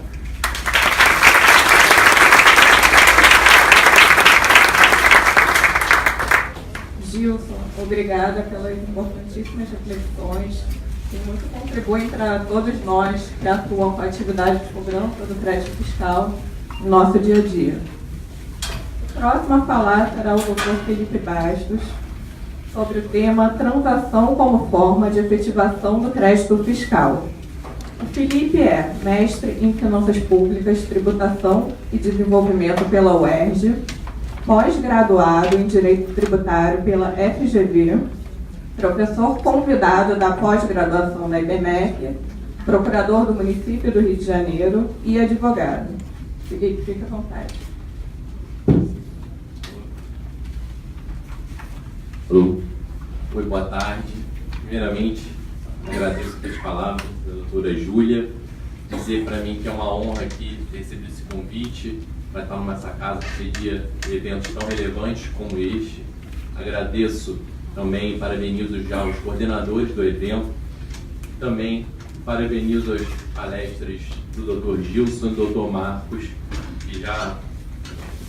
Gilson, obrigada pelas importantíssimas reflexões que muito contribuem para todos nós que atuam com a atividade de cobrança do crédito fiscal no nosso dia a dia. O próximo a falar será o Dr. Felipe Bastos, sobre o tema transação como forma de efetivação do crédito fiscal. O Felipe é mestre em Finanças Públicas, Tributação e Desenvolvimento pela UERJ, pós-graduado em Direito Tributário pela FGV, professor convidado da pós-graduação da IBMEC, procurador do município do Rio de Janeiro e advogado. Felipe, fica à vontade. Oi, boa tarde. Primeiramente, agradeço pelas palavras da doutora Júlia. Dizer para mim que é uma honra aqui ter recebido esse convite para estar nessa casa que cedia eventos tão relevantes como este. Agradeço também, parabenizo já os coordenadores do evento. Também parabenizo as palestras do Dr. Gilson e do Dr. Marcos, que já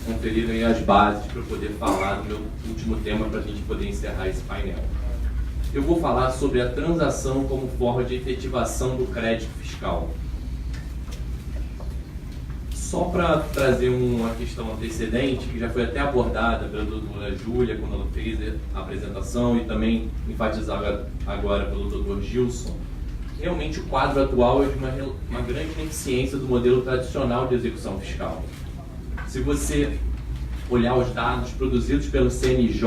conferiram aí as bases para eu poder falar do meu último tema para a gente poder encerrar esse painel. Eu vou falar sobre a transação como forma de efetivação do crédito fiscal. Só para trazer uma questão antecedente, que já foi até abordada pela doutora Júlia quando ela fez a apresentação e também enfatizada agora pelo doutor Gilson, realmente o quadro atual é de uma grande ineficiência do modelo tradicional de execução fiscal. Se você olhar os dados produzidos pelo CNJ,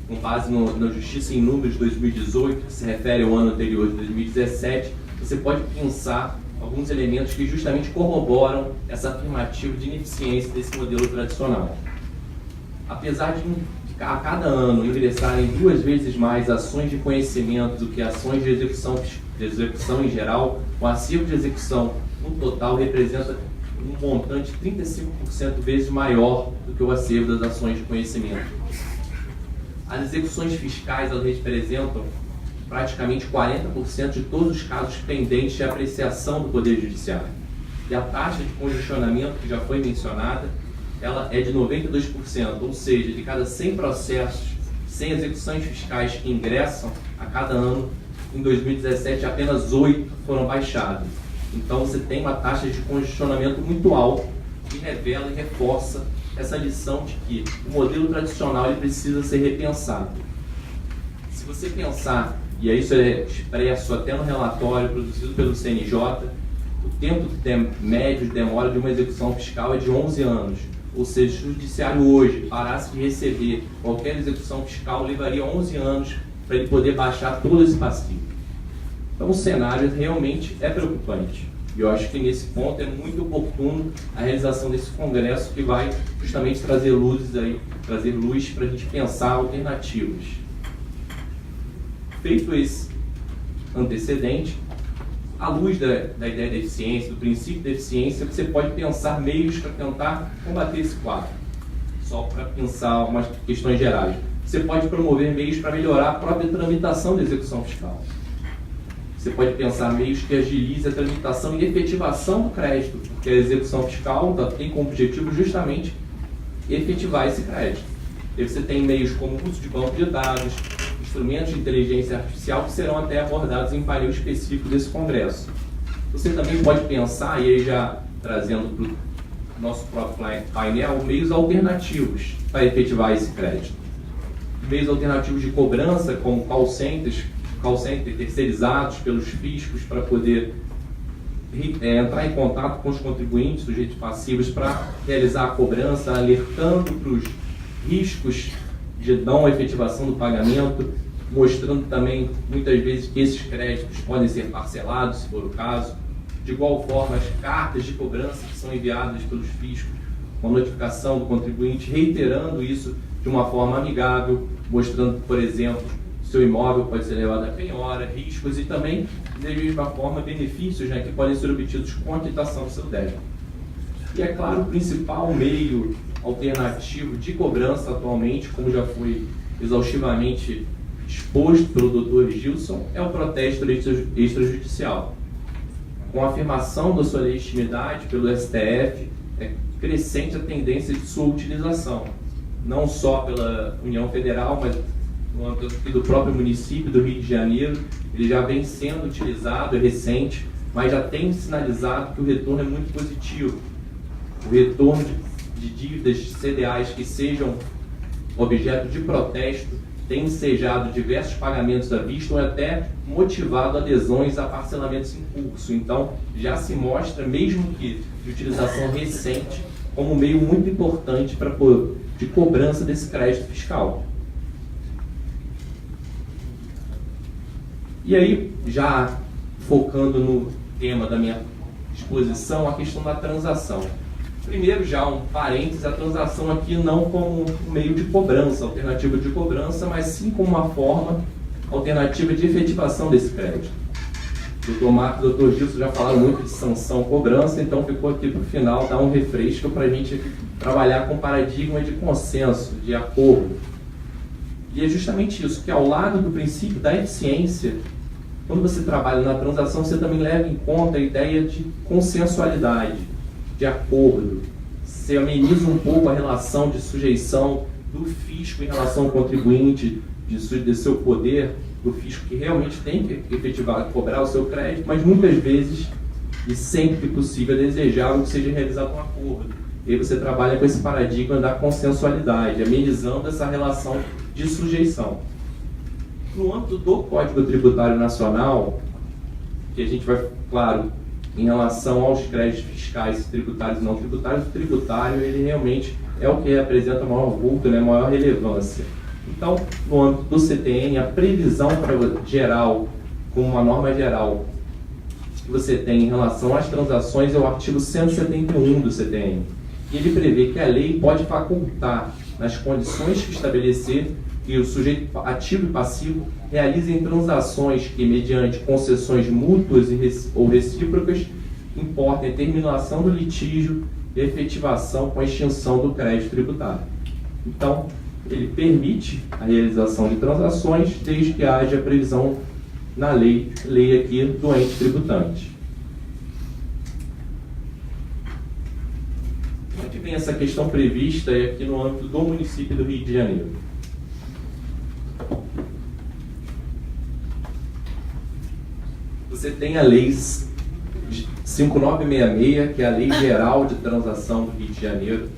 com base na Justiça em Números de 2018, que se refere ao ano anterior de 2017, você pode pensar alguns elementos que justamente corroboram essa afirmativa de ineficiência desse modelo tradicional. Apesar de a cada ano ingressarem 2 vezes mais ações de conhecimento do que ações de execução em geral, o acervo de execução no total representa um montante 35% vezes maior do que o acervo das ações de conhecimento. As execuções fiscais elas representam praticamente 40% de todos os casos pendentes de apreciação do Poder Judiciário. E a taxa de congestionamento, que já foi mencionada, ela é de 92%, ou seja, de cada 100 processos, 100 execuções fiscais que ingressam a cada ano, em 2017 apenas 8 foram baixadas. Então você tem uma taxa de congestionamento muito alta que revela e reforça essa lição de que o modelo tradicional ele precisa ser repensado. Se você pensar, e isso é expresso até no relatório produzido pelo CNJ, o tempo médio de demora de uma execução fiscal é de 11 anos. Ou seja, se o judiciário hoje parasse de receber qualquer execução fiscal, levaria 11 anos para ele poder baixar todo esse passivo. Então o cenário realmente é preocupante. E eu acho que nesse ponto é muito oportuno a realização desse congresso que vai justamente trazer luz para a gente pensar alternativas. Feito esse antecedente, à luz da ideia da eficiência, do princípio da eficiência, você pode pensar meios para tentar combater esse quadro. Só para pensar algumas questões gerais. Você pode promover meios para melhorar a própria tramitação da execução fiscal. Você pode pensar meios que agilizem a tramitação e efetivação do crédito, porque a execução fiscal tem como objetivo justamente efetivar esse crédito. E você tem meios como o uso de banco de dados, instrumentos de inteligência artificial que serão até abordados em painel específico desse congresso. Você também pode pensar, e aí já trazendo para o nosso próprio painel, meios alternativos para efetivar esse crédito. Meios alternativos de cobrança, como call centers terceirizados pelos fiscos para poder entrar em contato com os contribuintes, sujeitos passivos, para realizar a cobrança, alertando para os riscos de não efetivação do pagamento, mostrando também, muitas vezes, que esses créditos podem ser parcelados, se for o caso. De igual forma, as cartas de cobrança que são enviadas pelos fiscos com a notificação do contribuinte, reiterando isso de uma forma amigável, mostrando, por exemplo, seu imóvel pode ser levado a penhora, riscos e também, da mesma forma, benefícios, né, que podem ser obtidos com a quitação do seu débito. E, é claro, o principal meio alternativo de cobrança atualmente, como já foi exaustivamente exposto pelo Dr. Gilson, é o protesto extrajudicial. Com a afirmação da sua legitimidade pelo STF, é crescente a tendência de sua utilização, não só pela União Federal, mas no âmbito do próprio município do Rio de Janeiro. Ele já vem sendo utilizado, é recente, mas já tem sinalizado que o retorno é muito positivo. O retorno de dívidas CDAs que sejam objeto de protesto tem ensejado diversos pagamentos à vista ou até motivado adesões a parcelamentos em curso. Então, já se mostra, mesmo que de utilização recente, como um meio muito importante de cobrança desse crédito fiscal. E aí, já focando no tema da minha exposição, a questão da transação. Primeiro, já um parênteses, a transação aqui não como um meio de cobrança, alternativa de cobrança, mas sim como uma forma alternativa de efetivação desse crédito. O Dr. Marcos e o Dr. Gilson já falaram muito de sanção cobrança, então ficou aqui para o final dar um refresco para a gente trabalhar com paradigma de consenso, de acordo. E é justamente isso, que ao lado do princípio da eficiência, quando você trabalha na transação, você também leva em conta a ideia de consensualidade, de acordo. Você ameniza um pouco a relação de sujeição do fisco em relação ao contribuinte, de seu poder, do fisco que realmente tem que efetivar, cobrar o seu crédito, mas muitas vezes, e sempre que possível, é desejável que seja realizado um acordo. E aí você trabalha com esse paradigma da consensualidade, amenizando essa relação de sujeição. No âmbito do Código Tributário Nacional, que a gente vai, claro, em relação aos créditos fiscais, tributários e não tributários, o tributário ele realmente é o que apresenta maior vulto, né, maior relevância. Então, no âmbito do CTN, a previsão geral, como uma norma geral, que você tem em relação às transações é o artigo 171 do CTN. E ele prevê que a lei pode facultar, nas condições que estabelecer, que o sujeito ativo e passivo realizem transações que, mediante concessões mútuas ou recíprocas, importem a terminação do litígio e a efetivação com a extinção do crédito tributário. Então, ele permite a realização de transações desde que haja previsão na lei aqui do ente tributante. Como é que vem essa questão prevista aqui no âmbito do município do Rio de Janeiro? Você tem a Lei 5966, que é a Lei Geral de Transação do Rio de Janeiro.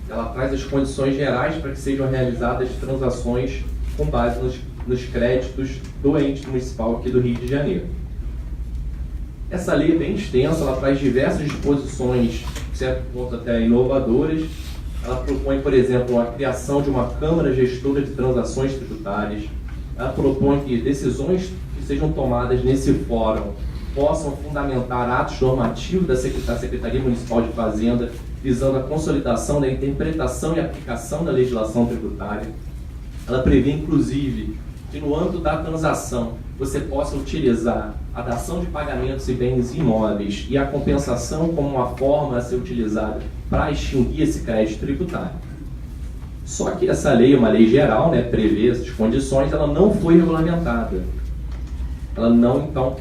Ela traz as condições gerais para que sejam realizadas transações com base nos créditos do ente municipal aqui do Rio de Janeiro. Essa lei é bem extensa, ela traz diversas disposições, de certo ponto até inovadoras. Ela propõe, por exemplo, a criação de uma Câmara Gestora de Transações Tributárias. Ela propõe que decisões que sejam tomadas nesse fórum possam fundamentar atos normativos da Secretaria Municipal de Fazenda, visando a consolidação da interpretação e aplicação da legislação tributária. Ela prevê, inclusive, que no âmbito da transação você possa utilizar a dação de pagamentos e bens imóveis e a compensação como uma forma a ser utilizada para extinguir esse crédito tributário. Só que essa lei é uma lei geral, né, prevê essas condições, ela não foi regulamentada. Ela não, então,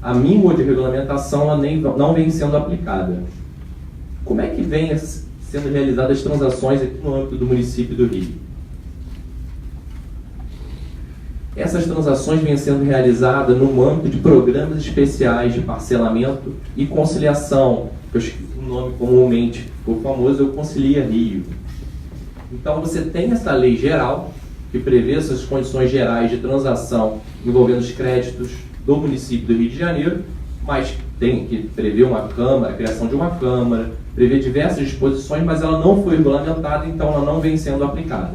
a mínima de regulamentação ela não vem sendo aplicada. Como é que vem sendo realizadas as transações aqui no âmbito do município do Rio? essas transações vêm sendo realizadas no âmbito de programas especiais de parcelamento e conciliação, que o nome comumente ficou famoso é o Concilia Rio. Então você tem essa lei geral, que prevê essas condições gerais de transação envolvendo os créditos do município do Rio de Janeiro, mas tem que prever uma Câmara, a criação de uma Câmara, prevê diversas disposições, mas ela não foi regulamentada, então ela não vem sendo aplicada.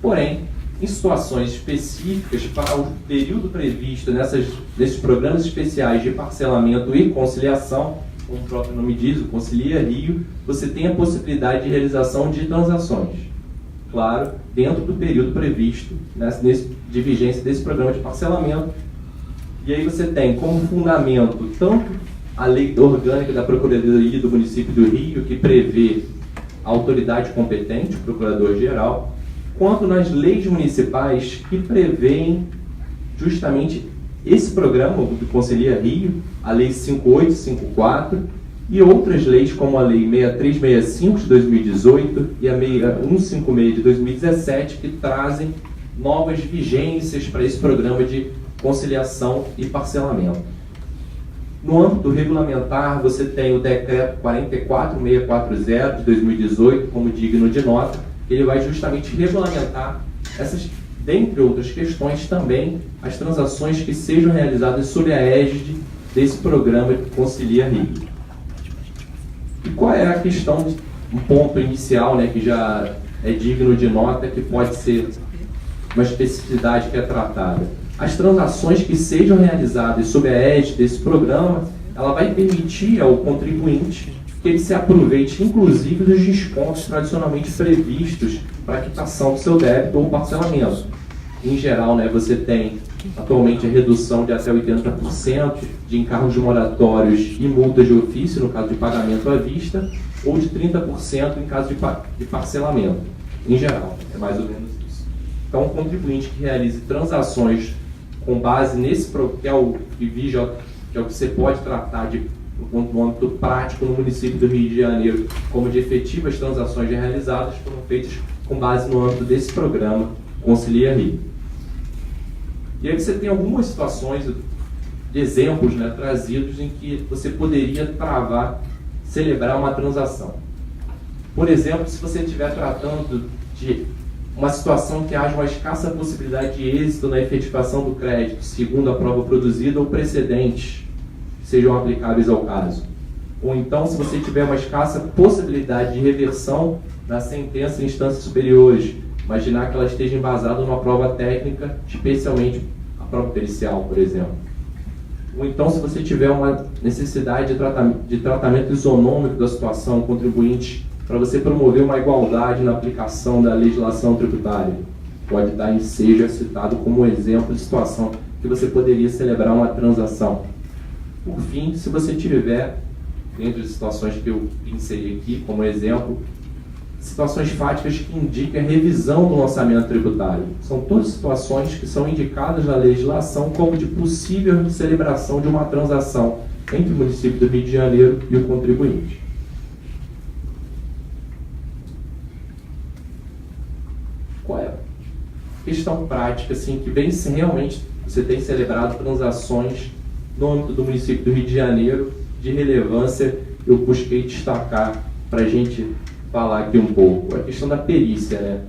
Porém, em situações específicas, para o período previsto nesses programas especiais de parcelamento e conciliação, como o próprio nome diz, o Concilia Rio, você tem a possibilidade de realização de transações. Claro, dentro do período previsto de vigência desse programa de parcelamento. E aí você tem como fundamento tanto a lei orgânica da Procuradoria do município do Rio, que prevê a autoridade competente, o Procurador-Geral, quanto nas leis municipais que prevêem justamente esse programa do Concilia Rio, a Lei 5854, e outras leis como a Lei 6365 de 2018 e a 6156 de 2017, que trazem novas vigências para esse programa de conciliação e parcelamento. No âmbito regulamentar, você tem o Decreto 44640 de 2018, como digno de nota, que ele vai justamente regulamentar essas, dentre outras questões, também as transações que sejam realizadas sob a égide desse programa de Concilia Rio. E qual é a questão, um ponto inicial, né, que já é digno de nota, que pode ser uma especificidade que é tratada? As transações que sejam realizadas sob a égide desse programa, ela vai permitir ao contribuinte que ele se aproveite, inclusive, dos descontos tradicionalmente previstos para a quitação do seu débito ou parcelamento. Em geral, né, você tem atualmente a redução de até 80% de encargos moratórios e multas de ofício, no caso de pagamento à vista, ou de 30% em caso de parcelamento. Em geral, é mais ou menos isso. Então, o contribuinte que realize transações com base nesse que é o que você pode tratar no âmbito prático no município do Rio de Janeiro, como de efetivas transações realizadas, foram feitas com base no âmbito desse programa Concilia Rio. E aí você tem algumas situações, de exemplos, né, trazidos em que você poderia celebrar uma transação. Por exemplo, se você estiver tratando de uma situação que haja uma escassa possibilidade de êxito na efetivação do crédito, segundo a prova produzida ou precedentes que sejam aplicáveis ao caso. Ou então, se você tiver uma escassa possibilidade de reversão na sentença em instâncias superiores, imaginar que ela esteja embasada numa prova técnica, especialmente a prova pericial, por exemplo. Ou então, se você tiver uma necessidade de tratamento isonômico da situação contribuinte, para você promover uma igualdade na aplicação da legislação tributária. Pode dar seja citado como exemplo de situação que você poderia celebrar uma transação. Por fim, se você tiver, dentro de situações que eu inseri aqui como exemplo, situações fáticas que indiquem a revisão do lançamento tributário. São todas situações que são indicadas na legislação como de possível celebração de uma transação entre o município do Rio de Janeiro e o contribuinte. Qual é a questão prática, assim, que vem se realmente você tem celebrado transações no âmbito do município do Rio de Janeiro de relevância, eu busquei destacar para a gente falar aqui um pouco. A questão da perícia, né?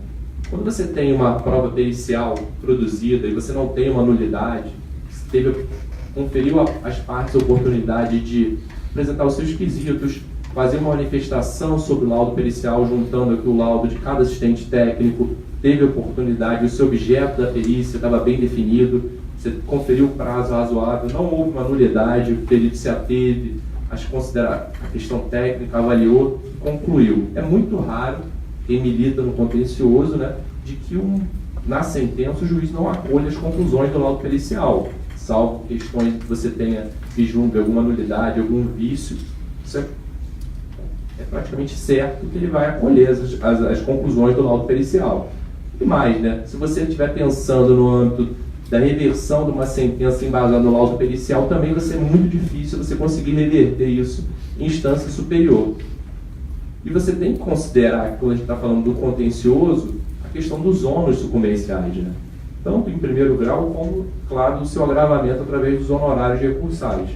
Quando você tem uma prova pericial produzida e você não tem uma nulidade, você conferiu às partes a oportunidade de apresentar os seus quesitos, fazer uma manifestação sobre o laudo pericial, juntando aqui o laudo de cada assistente técnico, teve a oportunidade, o seu objeto da perícia estava bem definido, você conferiu o prazo razoável, não houve uma nulidade, o perito se ateve, a questão técnica, avaliou e concluiu. É muito raro quem milita no contencioso, né, de que na sentença o juiz não acolha as conclusões do laudo pericial, salvo questões que você tenha vislumbre alguma nulidade, algum vício. Isso é praticamente certo que ele vai acolher as conclusões do laudo pericial. E mais, né? Se você estiver pensando no âmbito da reversão de uma sentença embasada no laudo pericial, também vai ser muito difícil você conseguir reverter isso em instância superior. E você tem que considerar, quando a gente está falando do contencioso, a questão dos ônus sucumbenciais, né? tanto em primeiro grau como, claro, do seu agravamento através dos honorários recursais.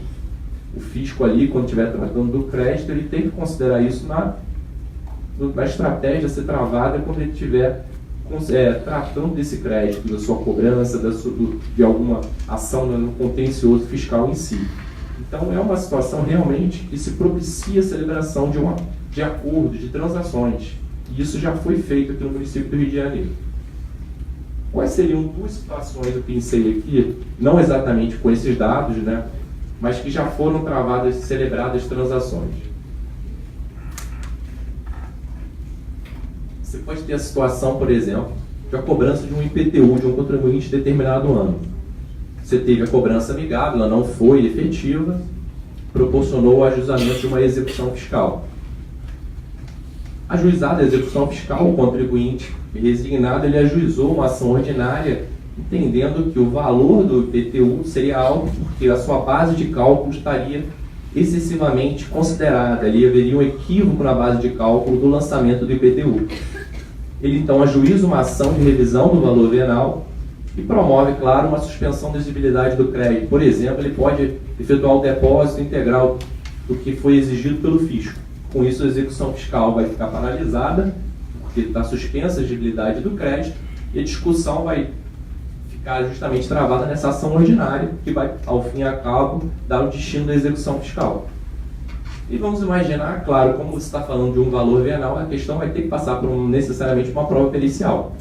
O fisco ali, quando estiver tratando do crédito, ele tem que considerar isso na estratégia a ser travada quando ele estiver tratando desse crédito, da sua cobrança, de alguma ação no contencioso fiscal em si. Então é uma situação realmente que se propicia a celebração de acordo, de transações. E isso já foi feito aqui no município do Rio de Janeiro. Quais seriam duas situações que eu pensei aqui, não exatamente com esses dados, né, mas que já foram travadas e celebradas transações? Você pode ter a situação, por exemplo, de a cobrança de um IPTU de um contribuinte de determinado ano. Você teve a cobrança amigável, ela não foi efetiva, proporcionou o ajuizamento de uma execução fiscal. Ajuizada a execução fiscal, o contribuinte resignado, ele ajuizou uma ação ordinária, entendendo que o valor do IPTU seria alto porque a sua base de cálculo estaria excessivamente considerada. Ali haveria um equívoco na base de cálculo do lançamento do IPTU. Ele então ajuiza uma ação de revisão do valor venal e promove, claro, uma suspensão da exigibilidade do crédito. Por exemplo, ele pode efetuar o depósito integral do que foi exigido pelo fisco. Com isso, a execução fiscal vai ficar paralisada, porque está suspensa a exigibilidade do crédito, e a discussão vai ficar justamente travada nessa ação ordinária, que vai, ao fim e ao cabo, dar o destino da execução fiscal. E vamos imaginar, claro, como você está falando de um valor venal, a questão vai ter que passar necessariamente por uma prova pericial.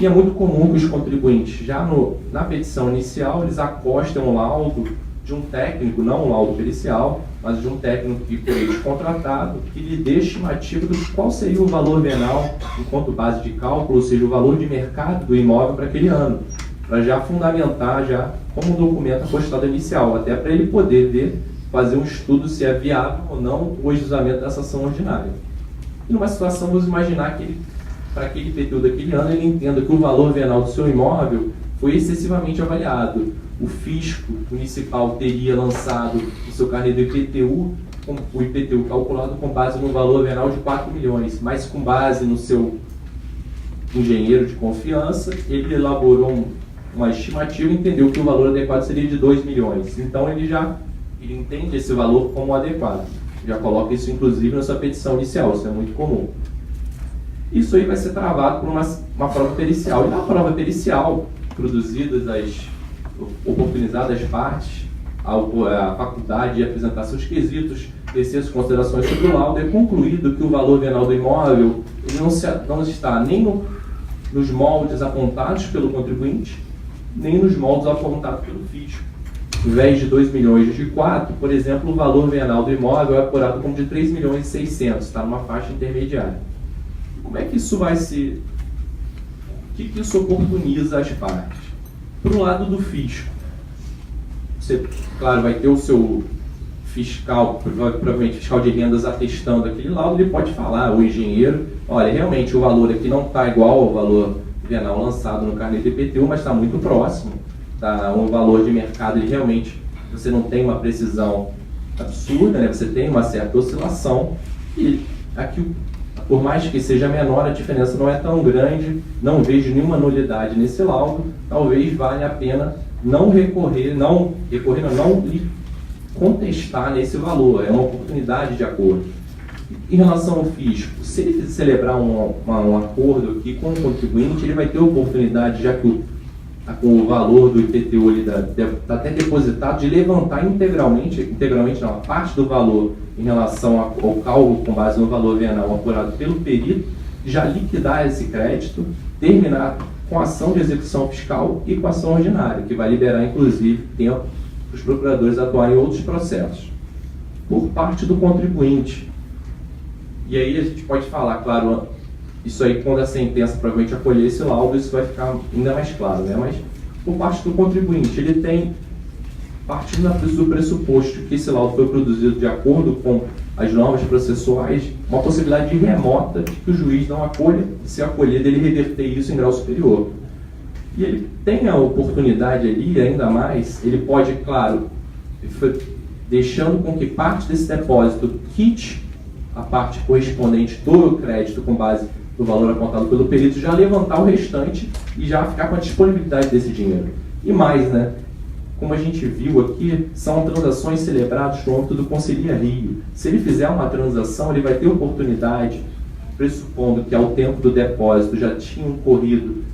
E é muito comum que os contribuintes, já na petição inicial, eles acostem um laudo de um técnico, não um laudo pericial, mas de um técnico que foi contratado, que lhe dê estimativa de qual seria o valor venal enquanto base de cálculo, ou seja, o valor de mercado do imóvel para aquele ano, para já fundamentar já como um documento apostado inicial, até para ele poder fazer um estudo se é viável ou não o ajuizamento dessa ação ordinária. E numa situação, vamos imaginar que para aquele IPTU daquele ano, ele entenda que o valor venal do seu imóvel foi excessivamente avaliado. O fisco municipal teria lançado o seu carnê do IPTU, o IPTU calculado com base no valor venal de 4 milhões, mas com base no seu engenheiro de confiança, ele elaborou uma estimativa e entendeu que o valor adequado seria de 2 milhões. Então ele entende esse valor como adequado. Já coloca isso, inclusive, na sua petição inicial, isso é muito comum. Isso aí vai ser travado por uma prova pericial. E na prova pericial, oportunizadas as partes, a faculdade de apresentar seus quesitos, tecer as considerações sobre o laudo, é concluído que o valor venal do imóvel ele não está nem nos moldes apontados pelo contribuinte, nem nos moldes apontados pelo fisco. Em vez de 2 milhões de 4, por exemplo, o valor venal do imóvel é apurado como de 3 milhões e 600, está numa faixa intermediária. Como é que isso vai se... O que isso oportuniza as partes? Por um lado do fisco, você, claro, vai ter o seu fiscal, provavelmente fiscal de rendas atestando aquele laudo, ele pode falar, o engenheiro, olha, realmente o valor aqui não está igual ao valor venal lançado no carnê do IPTU, mas está muito próximo, tá? Um valor de mercado, ele realmente, você não tem uma precisão absurda, né? Você tem uma certa oscilação, e aqui, por mais que seja menor, a diferença não é tão grande, não vejo nenhuma nulidade nesse laudo, talvez valha a pena não contestar nesse valor, é uma oportunidade de acordo. Em relação ao fisco, se ele celebrar um acordo aqui com o contribuinte, ele vai ter oportunidade, já que o valor do IPTU está até depositado, de levantar integralmente não, a parte do valor em relação ao cálculo com base no valor venal apurado pelo perito, já liquidar esse crédito, terminar com a ação de execução fiscal e com a ação ordinária, que vai liberar, inclusive, tempo para os procuradores atuarem em outros processos. Por parte do contribuinte, e aí a gente pode falar, claro, isso aí quando a sentença provavelmente acolher esse laudo, isso vai ficar ainda mais claro, né? Mas por parte do contribuinte, ele tem, partindo do pressuposto que esse laudo foi produzido de acordo com as normas processuais, uma possibilidade remota de que o juiz não acolha, e se acolher, dele reverter isso em grau superior. E ele tem a oportunidade ali, ainda mais, ele pode, claro, deixando com que parte desse depósito quite a parte correspondente do crédito com base do valor apontado pelo perito, já levantar o restante e já ficar com a disponibilidade desse dinheiro. E mais, né? Como a gente viu aqui, são transações celebradas no âmbito do Conselhia Rio. Se ele fizer uma transação, ele vai ter oportunidade, pressupondo que ao tempo do depósito já tinham corrido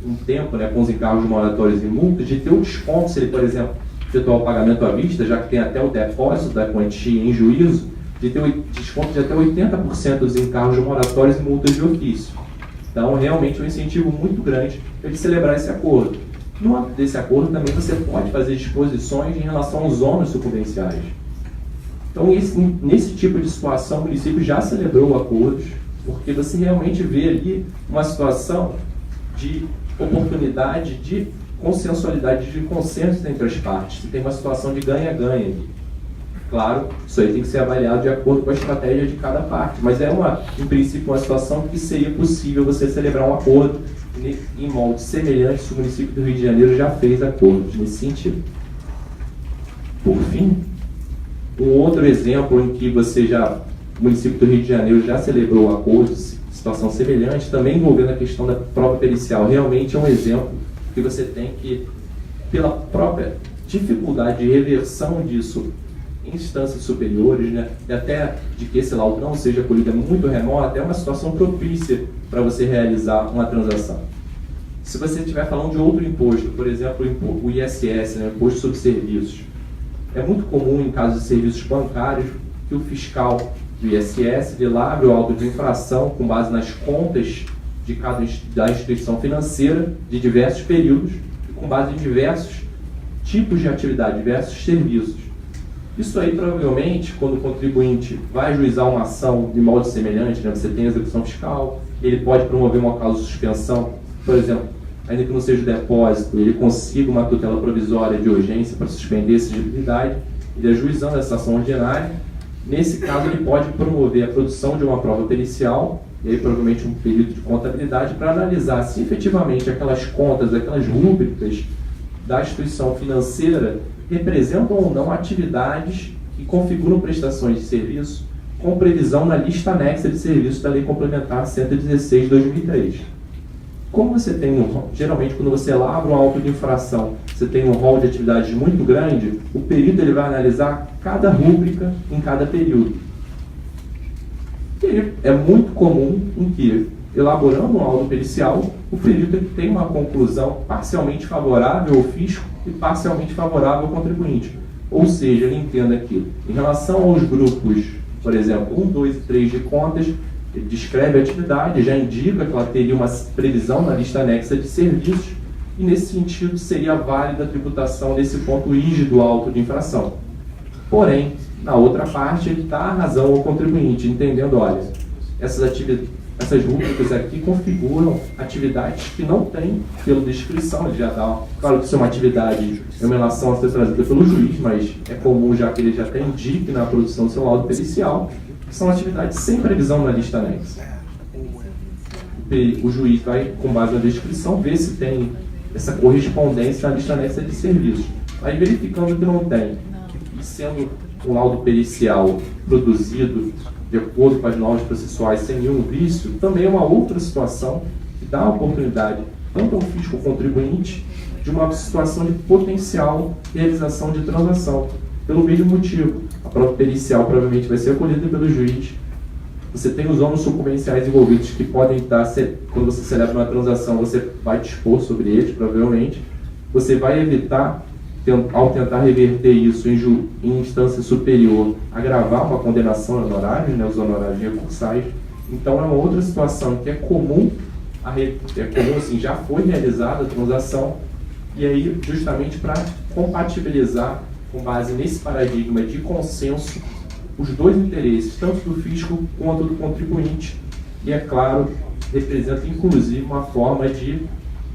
um tempo, né, com os encargos moratórios e multas, de ter o desconto, se ele, por exemplo, efetuar o pagamento à vista, já que tem até o depósito da quantia em juízo, de ter desconto de até 80% dos encargos moratórios e multas de ofício. Então, realmente, é um incentivo muito grande para ele celebrar esse acordo. No âmbito desse acordo, também você pode fazer disposições em relação aos ônus sucumbenciais. Então, nesse tipo de situação, o município já celebrou acordos, porque você realmente vê ali uma situação de oportunidade de consensualidade, de consenso entre as partes. Você tem uma situação de ganha-ganha ali. Claro, isso aí tem que ser avaliado de acordo com a estratégia de cada parte, mas é, em princípio, uma situação que seria possível você celebrar um acordo em molde semelhante se o município do Rio de Janeiro já fez acordos nesse sentido. Por fim, um outro exemplo em que o município do Rio de Janeiro já celebrou acordos, situação semelhante, também envolvendo a questão da prova pericial. Realmente é um exemplo que você tem que, pela própria dificuldade de reversão disso em instâncias superiores, né, e até de que esse laudo não seja colhido muito remoto, é uma situação propícia para você realizar uma transação. Se você estiver falando de outro imposto, por exemplo, o ISS, né, Imposto sobre Serviços, é muito comum em casos de serviços bancários que o fiscal do ISS elabre o auto de infração com base nas contas da instituição financeira de diversos períodos e com base em diversos tipos de atividade, diversos serviços. Isso aí, provavelmente, quando o contribuinte vai ajuizar uma ação de molde semelhante, né, você tem a execução fiscal, ele pode promover uma causa de suspensão, por exemplo, ainda que não seja o depósito, ele consiga uma tutela provisória de urgência para suspender essa exigibilidade, ele ajuizando essa ação ordinária. Nesse caso, ele pode promover a produção de uma prova pericial, e aí provavelmente um período de contabilidade, para analisar se efetivamente aquelas contas, aquelas rúbricas da instituição financeira representam ou não atividades que configuram prestações de serviço com previsão na lista anexa de serviços da Lei Complementar 116 de 2003. Como você tem geralmente quando você lavra um auto de infração, você tem um rol de atividades muito grande, o perito ele vai analisar cada rúbrica em cada período. E é muito comum em que, elaborando um laudo pericial, o perito tem uma conclusão parcialmente favorável ao fisco e parcialmente favorável ao contribuinte. Ou seja, ele entenda que, em relação aos grupos, por exemplo, 1, 2 e 3 de contas, ele descreve a atividade, já indica que ela teria uma previsão na lista anexa de serviços, e nesse sentido seria válida a tributação desse ponto IG do auto de infração. Porém, na outra parte, ele dá a razão ao contribuinte, entendendo, olha, essas rúbricas aqui configuram atividades que não tem pela descrição, ele já dá, claro que isso é uma atividade em relação a ser trazida pelo juiz, mas é comum já que ele já até indique na produção do seu laudo pericial, que são atividades sem previsão na lista anexa. O juiz vai, com base na descrição, ver se tem essa correspondência na lista anexa de serviços. Aí, verificando que não tem, e sendo um laudo pericial produzido de acordo com as normas processuais sem nenhum vício, também é uma outra situação que dá a oportunidade, tanto ao fisco contribuinte, de uma situação de potencial realização de transação. Pelo mesmo motivo, a prova pericial provavelmente vai ser acolhida pelo juiz. Você tem os ônus sucumbenciais envolvidos que podem estar, quando você celebra uma transação, você vai dispor sobre eles, provavelmente. Você vai evitar, ao tentar reverter isso em instância superior, agravar uma condenação a honorários, né, os honorários recursais. Então é uma outra situação que é comum, assim, já foi realizada a transação, e aí justamente para compatibilizar, com base nesse paradigma de consenso, os dois interesses, tanto do fisco quanto do contribuinte, e é claro, representa inclusive uma forma de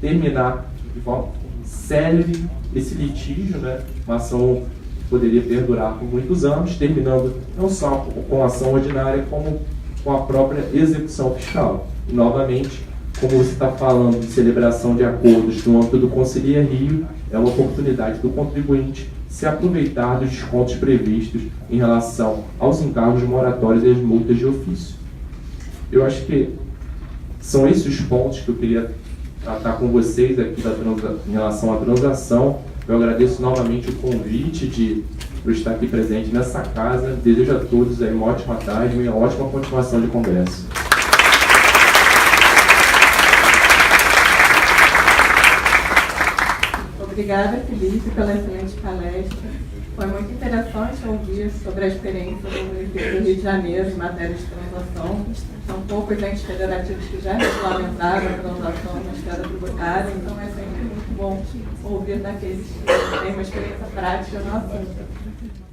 terminar de forma célere esse litígio, né? Uma ação que poderia perdurar por muitos anos, terminando não só com a ação ordinária, como com a própria execução fiscal. E, novamente, como você está falando de celebração de acordos no âmbito do Conselhia Rio, é uma oportunidade do contribuinte se aproveitar dos descontos previstos em relação aos encargos moratórios e as multas de ofício. Eu acho que São esses os pontos que eu queria tratar com vocês aqui em relação à transação. Eu agradeço novamente o convite por estar aqui presente nessa casa. Desejo a todos aí uma ótima tarde e uma ótima continuação de congresso. Obrigada, Felipe, pela excelente palestra. Foi muito interessante ouvir sobre a experiência do município do Rio de Janeiro em matéria de transação. São poucos entes federativos que já regulamentaram a transação na esfera tributária, então é sempre muito bom ouvir daqueles que têm uma experiência prática no assunto.